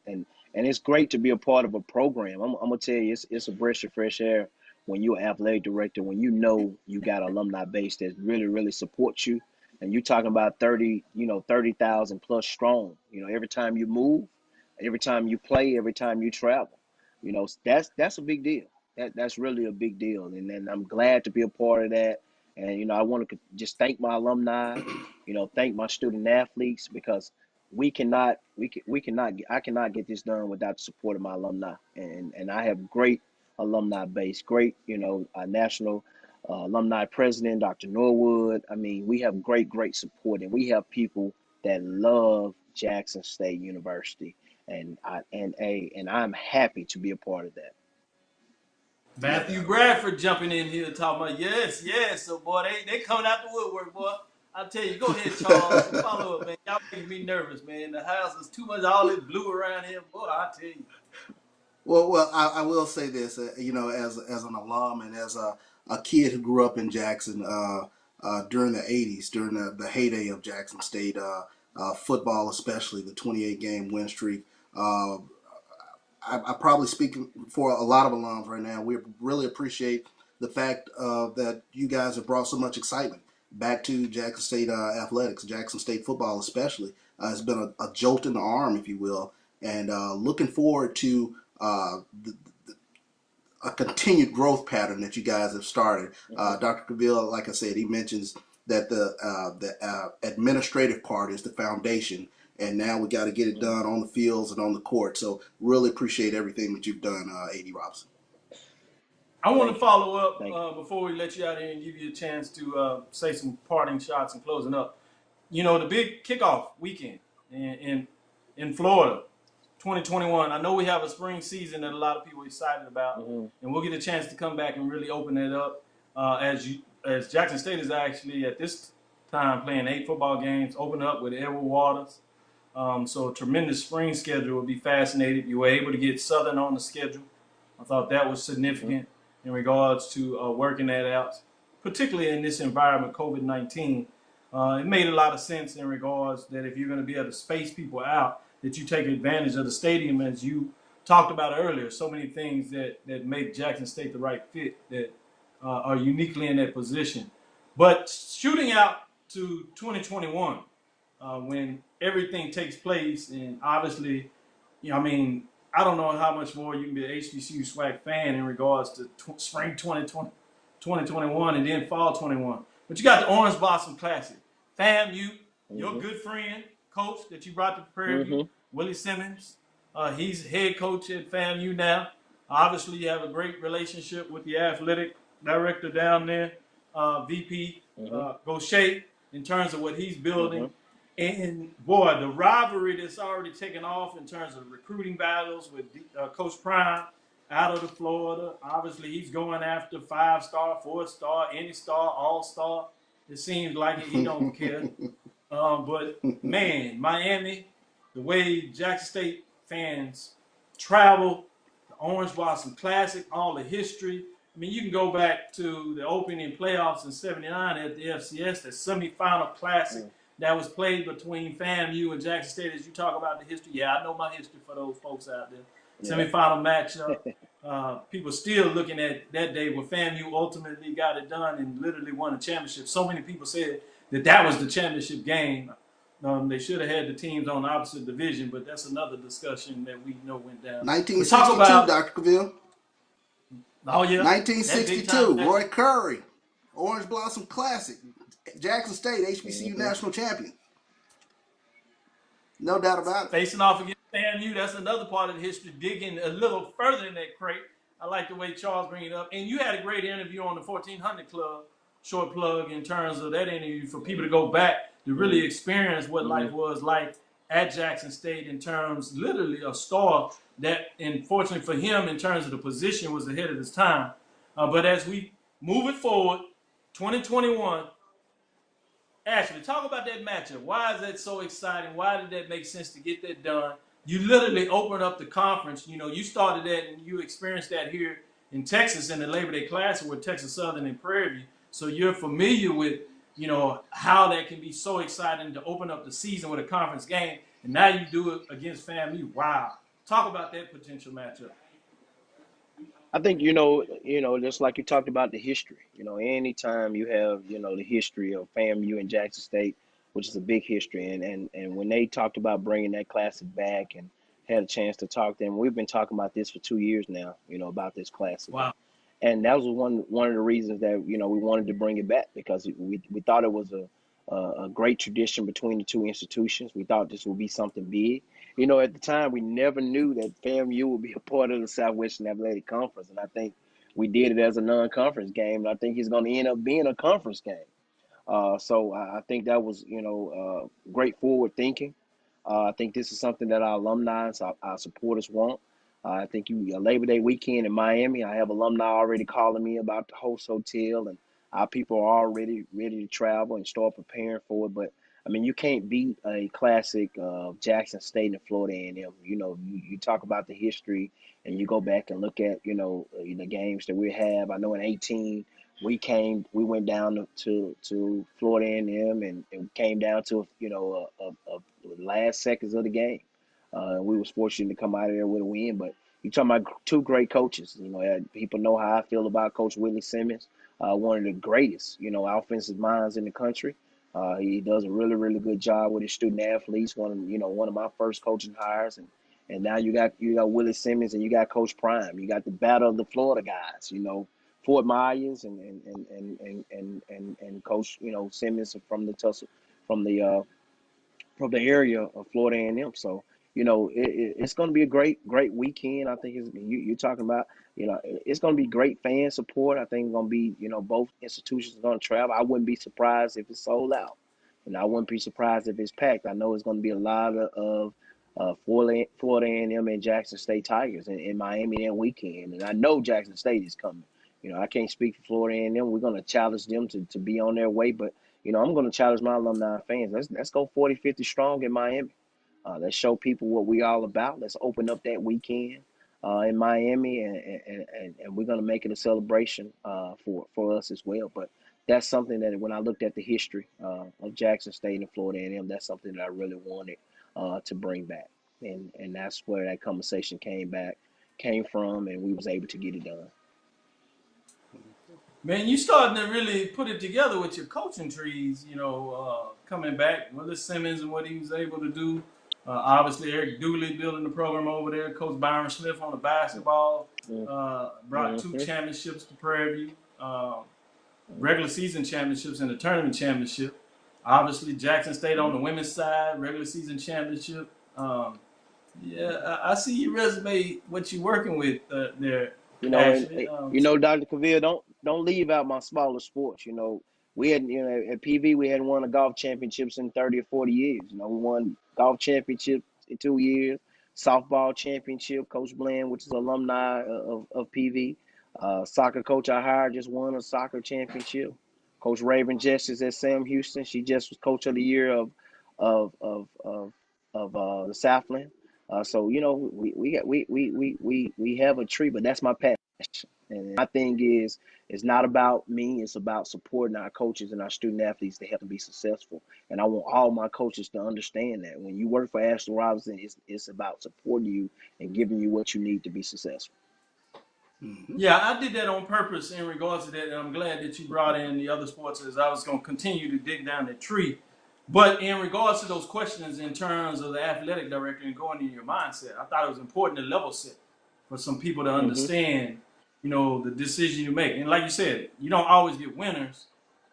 and it's great to be a part of a program. I'm gonna tell you, it's a breath of fresh air when you're an athletic director, when you know you got an alumni base that really supports you, and you're talking about 30,000 plus strong. You know, every time you move, every time you play, every time you travel, you know, that's a big deal. That's really a big deal, and I'm glad to be a part of that. And I want to just thank my alumni, thank my student athletes, because I cannot get this done without the support of my alumni. And I have great alumni base, great national alumni president, Dr. Norwood. I mean, we have great support, and we have people that love Jackson State University, and I'm happy to be a part of that. Matthew Bradford jumping in here talking about yes. So boy, they coming out the woodwork, boy. I tell you, go ahead, Charles. Follow up, man. Y'all making me nervous, man. The house is too much all this blue around here, boy. I tell you. Well, I will say this, as an alum and as a kid who grew up in Jackson during the '80s, during the heyday of Jackson State football, especially the 28-game win streak. I probably speak for a lot of alums right now. We really appreciate the fact that you guys have brought so much excitement back to Jackson State athletics, Jackson State football especially. It's been a jolt in the arm, if you will, and looking forward to a continued growth pattern that you guys have started. Dr. Cavil, like I said, he mentions that the administrative part is the foundation, and now we got to get it done on the fields and on the court. So really appreciate everything that you've done, A.D. Robinson. I want to follow up before we let you out here and give you a chance to say some parting shots and closing up. The big kickoff weekend in Florida, 2021. I know we have a spring season that a lot of people are excited about, and we'll get a chance to come back and really open it up. As Jackson State is actually at this time playing 8 football games, open up with Edward Waters. So a tremendous spring schedule. Would be fascinating. You were able to get Southern on the schedule. I thought that was significant in regards to working that out, particularly in this environment, COVID-19. It made a lot of sense in regards that if you're going to be able to space people out, that you take advantage of the stadium, as you talked about earlier. So many things that make Jackson State the right fit that are uniquely in that position. But shooting out to 2021, when everything takes place, and obviously, I don't know how much more you can be an HBCU SWAC fan in regards to spring 2021 and then fall 21. But you got the Orange Blossom Classic. FAMU, your good friend, coach that you brought to Prairie View, Willie Simmons. He's head coach at FAMU now. Obviously, you have a great relationship with the athletic director down there, VP Gaucher, in terms of what he's building. And, boy, the rivalry that's already taken off in terms of recruiting battles with Coach Prime out of the Florida. Obviously, he's going after 5-star, 4-star, any star, all-star. It seems like he don't care. But, man, Miami, the way Jackson State fans travel, the Orange Blossom Classic, all the history. I mean, you can go back to the opening playoffs in '79 at the FCS, the semifinal classic that was played between FAMU and Jackson State. As you talk about the history, I know my history for those folks out there. Semifinal matchup. People still looking at that day where FAMU ultimately got it done and literally won a championship. So many people said that was the championship game. They should have had the teams on the opposite division, but that's another discussion that we know went down. 1962, Dr. Cavil. Oh, yeah. 1962, Roy Curry, Orange Blossom Classic, Jackson State, HBCU national champion. No doubt about it. Facing off against FAMU, that's another part of the history. Digging a little further in that crate, I like the way Charles bring it up. And you had a great interview on the 1400 Club, short plug in terms of that interview for people to go back to really experience what life was like at Jackson State in terms, literally, a star that, unfortunately for him, in terms of the position, was ahead of his time. But as we move it forward, 2021, Ashley, talk about that matchup. Why is that so exciting? Why did that make sense to get that done? You literally opened up the conference. You know, you started that and you experienced that here in Texas in the Labor Day Classic with Texas Southern and Prairie View. So you're familiar with, you know, how that can be so exciting to open up the season with a conference game. And now you do it against FAMU. Wow. Talk about that potential matchup. I think just like you talked about the history. Anytime you have the history of FAMU and Jackson State, which is a big history, and when they talked about bringing that classic back and had a chance to talk to them, we've been talking about this for 2 years now. About this classic. Wow. And that was one of the reasons that we wanted to bring it back, because we thought it was a great tradition between the two institutions. We thought this would be something big. At the time, we never knew that FAMU would be a part of the Southwestern Athletic Conference, and I think we did it as a non-conference game, and I think it's going to end up being a conference game. So I think that was great forward thinking. I think this is something that our alumni and our supporters want. I think Labor Day weekend in Miami, I have alumni already calling me about the host hotel, and our people are already ready to travel and start preparing for it. But I mean, you can't beat a classic of Jackson State and Florida A&M. You talk about the history, and you go back and look at the games that we have. I know in 2018 we went down to Florida A&M, and it came down to the last seconds of the game. We was fortunate to come out of there with a win. But you're talking about two great coaches. People know how I feel about Coach Willie Simmons, one of the greatest offensive minds in the country. He does a really, really good job with his student athletes. One of my first coaching hires, and now you got Willie Simmons and you got Coach Prime. You got the battle of the Florida guys. Fort Myers and Coach Simmons from the area of Florida A&M. So it's going to be a great weekend. I think you're talking about. It's going to be great fan support. I think it's going to be, both institutions are going to travel. I wouldn't be surprised if it's sold out. I wouldn't be surprised if it's packed. I know it's going to be a lot of Florida A&M and Jackson State Tigers in Miami that weekend. And I know Jackson State is coming. I can't speak for Florida A&M. We're going to challenge them to be on their way. But, I'm going to challenge my alumni fans. Let's go 40, 50 strong in Miami. Let's show people what we all about. Let's open up that weekend in Miami, and we're going to make it a celebration for us as well. But that's something that when I looked at the history of Jackson State and Florida A&M, that's something that I really wanted to bring back. And that's where that conversation came from, and we was able to get it done. Man, you starting to really put it together with your coaching trees, coming back. Willie Simmons and what he was able to do. Obviously, Eric Dooley building the program over there. Coach Byron Smith on the basketball. Brought 2 championships to Prairie View. Regular season championships and the tournament championship. Obviously, Jackson State on the women's side, regular season championship. I see your resume, what you're working with there. Dr. Cavil, don't leave out my smaller sports. We had, at PV, we hadn't won a golf championships in 30 or 40 years. We won golf championship in 2 years, softball championship. Coach Bland, which is alumni of PV, soccer coach I hired, just won a soccer championship. Coach Raven Justice at Sam Houston, she just was coach of the year of the Southland. So we have a tree, but that's my passion. And my thing is, it's not about me. It's about supporting our coaches and our student athletes to help them be successful. And I want all my coaches to understand that when you work for Ashley Robinson, it's about supporting you and giving you what you need to be successful. Mm-hmm. Yeah, I did that on purpose in regards to that, and I'm glad that you brought in the other sports as I was going to continue to dig down that tree. But in regards to those questions in terms of the athletic director and going into your mindset, I thought it was important to level set for some people to understand, the decision you make. And like you said, you don't always get winners.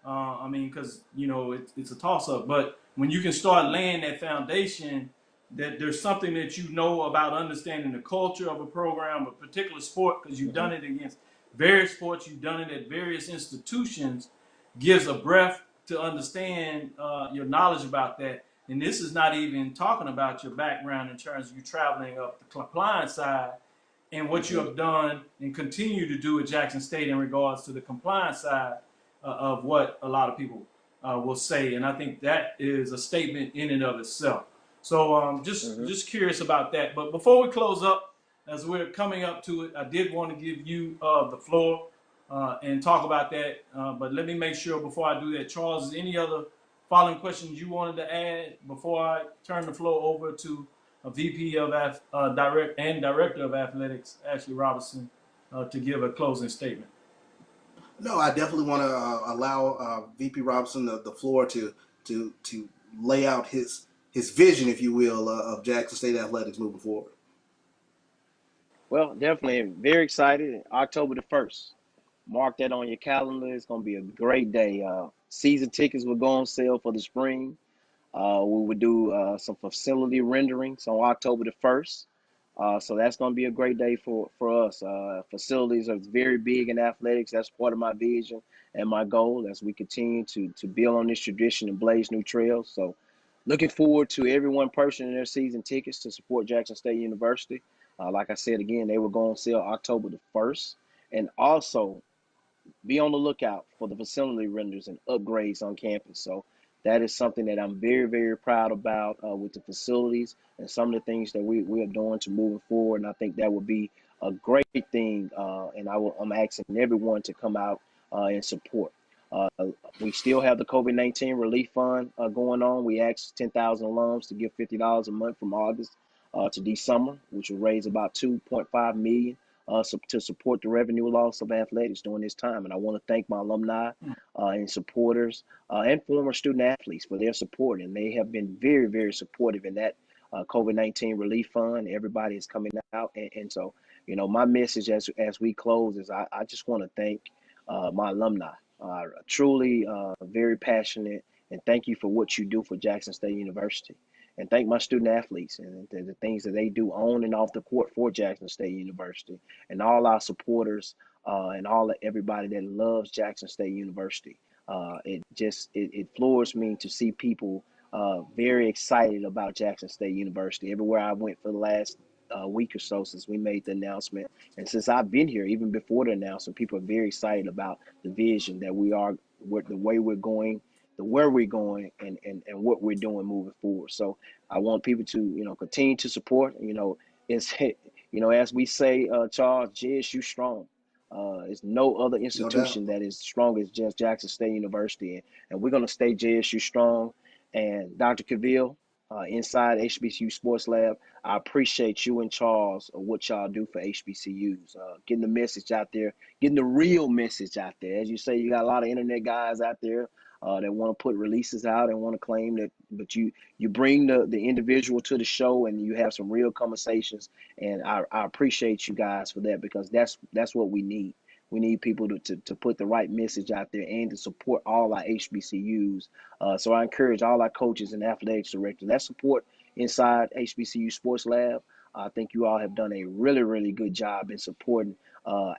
Because, it's a toss-up. But when you can start laying that foundation, that there's something that you know about understanding the culture of a program, a particular sport, because you've done it against various sports, you've done it at various institutions, gives a breadth to understand your knowledge about that. And this is not even talking about your background in terms of you traveling up the compliance side and what you have done and continue to do at Jackson State in regards to the compliance side of what a lot of people will say. And I think that is a statement in and of itself. So just curious about that. But before we close up, as we're coming up to it, I did want to give you the floor and talk about that. But let me make sure before I do that, Charles, is any other following questions you wanted to add before I turn the floor over to a VP of Director of Athletics, Ashley Robinson, to give a closing statement? No, I definitely want to allow VP Robinson the floor to lay out his vision, if you will, of Jackson State athletics moving forward. Well, definitely very excited. October the 1st. Mark that on your calendar. It's going to be a great day. Season tickets will go on sale for the spring. We would do some facility renderings on October the 1st. So that's going to be a great day for us. Facilities are very big in athletics. That's part of my vision and my goal as we continue to build on this tradition and blaze new trails. So looking forward to everyone purchasing their season tickets to support Jackson State University. Like I said, again, they will go on sale October the 1st. And also be on the lookout for the facility renders and upgrades on campus. So that is something that I'm very, very proud about with the facilities and some of the things that we are doing to moving forward. And I think that would be a great thing. And I'm asking everyone to come out and support. We still have the COVID-19 relief fund going on. We asked 10,000 alums to give $50 a month from August to December, which will raise about $2.5 million to support the revenue loss of athletics during this time. And I want to thank my alumni and supporters and former student athletes for their support. And they have been very, very supportive in that COVID-19 relief fund. Everybody is coming out. And so, you know, my message as we close is I just want to thank my alumni. Truly very passionate, and thank you for what you do for Jackson State University. And thank my student athletes and the things that they do on and off the court for Jackson State University, and all our supporters and everybody that loves Jackson State University. It floors me to see people very excited about Jackson State University. Everywhere I went for the last week or so since we made the announcement, and since I've been here, even before the announcement, people are very excited about the vision that the way we're going, where we're going, and what we're doing moving forward. So I want people to continue to support. As we say, Charles, JSU strong. There's no other institution that is strong as just Jackson State University, and we're going to stay JSU strong. And Dr. Cavil, inside HBCU Sports Lab, I appreciate you and Charles what y'all do for HBCUs, getting the message out there, getting the real message out there. As you say, you got a lot of internet guys out there that want to put releases out and want to claim that, but you bring the individual to the show and you have some real conversations, and I appreciate you guys for that, because that's what we need. We need people to put the right message out there and to support all our HBCUs. So I encourage all our coaches and athletics directors that support inside HBCU Sports Lab. I think you all have done a really, really good job in supporting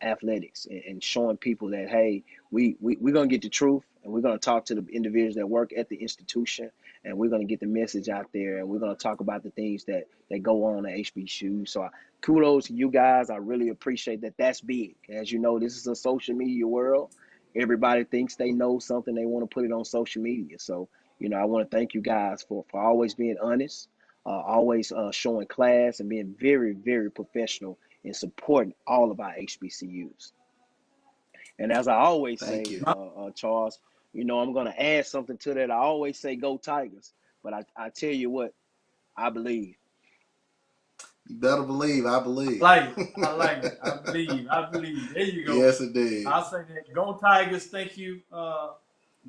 athletics and showing people that, hey, we're going to get the truth, and we're going to talk to the individuals that work at the institution, and we're going to get the message out there, and we're going to talk about the things that go on at HBCU. So kudos to you guys. I really appreciate that. That's big. As you know, this is a social media world. Everybody thinks they know something. They want to put it on social media. So, I want to thank you guys for always being honest, always showing class, and being very, very professional in supporting all of our HBCUs. And as I always say, Charles, I'm going to add something to that. I always say go Tigers, but I tell you what, I believe. You better believe. I believe. I like it. I believe. There you go. Yes, indeed. I'll say that. Go Tigers. Thank you,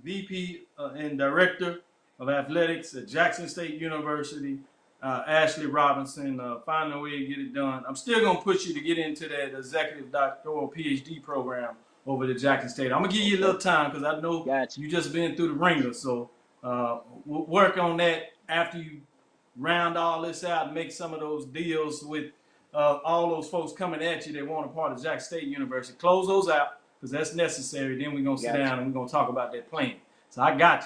VP and Director of Athletics at Jackson State University, Ashley Robinson, finding a way to get it done. I'm still going to push you to get into that executive doctoral PhD program over at Jackson State. I'm going to give you a little time because I know you just been through the ringer. So we'll work on that after you round all this out and make some of those deals with all those folks coming at you that want a part of Jackson State University. Close those out because that's necessary. Then we're going to sit down and we're going to talk about that plan. So I got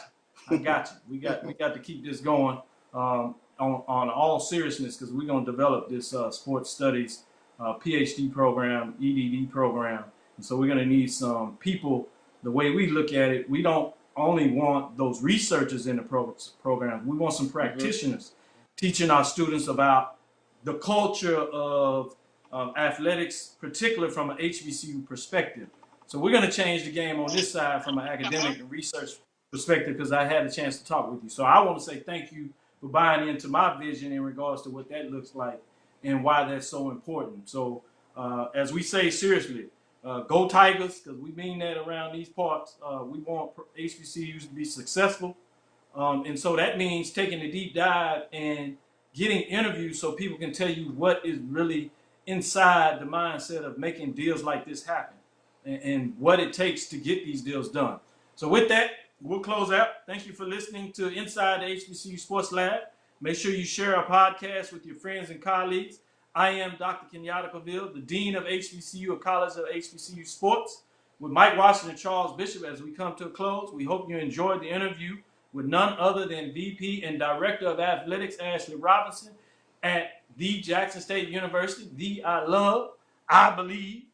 you. We got to keep this going on all seriousness because we're going to develop this sports studies PhD program, EDD program. And so we're going to need some people. The way we look at it, we don't only want those researchers in the program. We want some practitioners teaching our students about the culture of athletics, particularly from an HBCU perspective. So we're going to change the game on this side from an academic and research perspective because I had a chance to talk with you. So I want to say thank you for buying into my vision in regards to what that looks like and why that's so important. So as we say seriously, go Tigers, because we mean that around these parts. We want HBCUs to be successful. And so that means taking a deep dive and getting interviews so people can tell you what is really inside the mindset of making deals like this happen and what it takes to get these deals done. So with that, we'll close out. Thank you for listening to Inside the HBCU Sports Lab. Make sure you share our podcast with your friends and colleagues. I am Dr. Kenyatta Cavil, the Dean of HBCU, a College of HBCU Sports, with Mike Washington and Charles Bishop. As we come to a close, we hope you enjoyed the interview with none other than VP and Director of Athletics, Ashley Robinson, at the Jackson State University, the I love, I believe.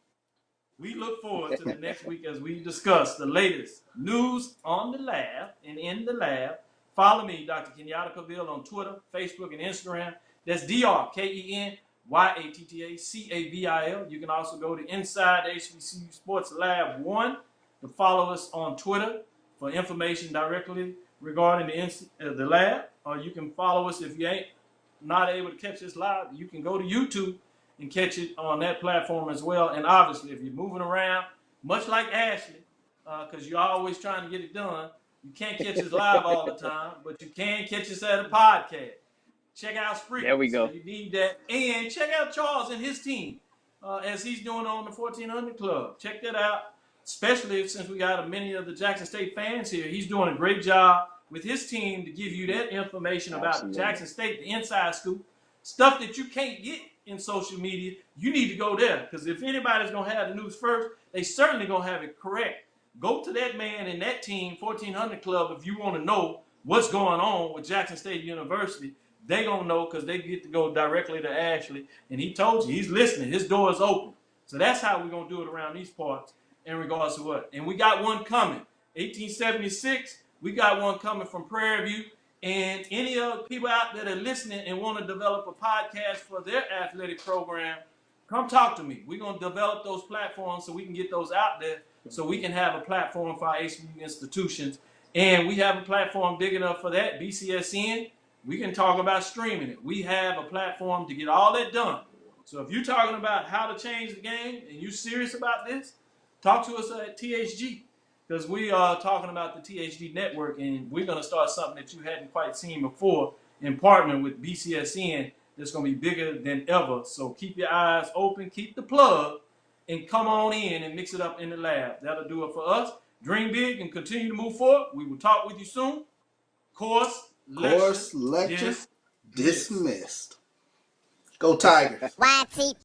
We look forward to the next week as we discuss the latest news on the lab and in the lab. Follow me, Dr. Kenyatta Cavil, on Twitter, Facebook, and Instagram. That's DrKenyattaCavil. You can also go to Inside HBCU Sports Lab 1 to follow us on Twitter for information directly regarding the lab. Or you can follow us if you ain't not able to catch us live. You can go to YouTube and catch it on that platform as well. And obviously, if you're moving around, much like Ashley, because you're always trying to get it done, you can't catch us live all the time, but you can catch us at a podcast. Check out Spreaker. There we go. So you need that. And check out Charles and his team as he's doing on the 1400 Club. Check that out, especially since we got many of the Jackson State fans here. He's doing a great job with his team to give you that information about Jackson State, the inside scoop, stuff that you can't get in social media. You need to go there because if anybody's going to have the news first, they certainly going to have it correct. Go to that man and that team, 1400 Club, if you want to know what's going on with Jackson State University. They going to know because they get to go directly to Ashley. And he told you, he's listening. His door is open. So that's how we're going to do it around these parts in regards to what. And we got one coming. 1876, we got one coming from Prairie View. And any other people out there that are listening and want to develop a podcast for their athletic program, come talk to me. We're going to develop those platforms so we can get those out there so we can have a platform for our HBCU institutions. And we have a platform big enough for that, BCSN. We can talk about streaming it. We have a platform to get all that done. So if you're talking about how to change the game and you're serious about this, talk to us at THG. Because we are talking about the THD network, and we're going to start something that you hadn't quite seen before in partnering with BCSN that's going to be bigger than ever. So keep your eyes open, keep the plug, and come on in and mix it up in the lab. That'll do it for us. Dream big and continue to move forward. We will talk with you soon. Course lecture dismissed. Go Tigers.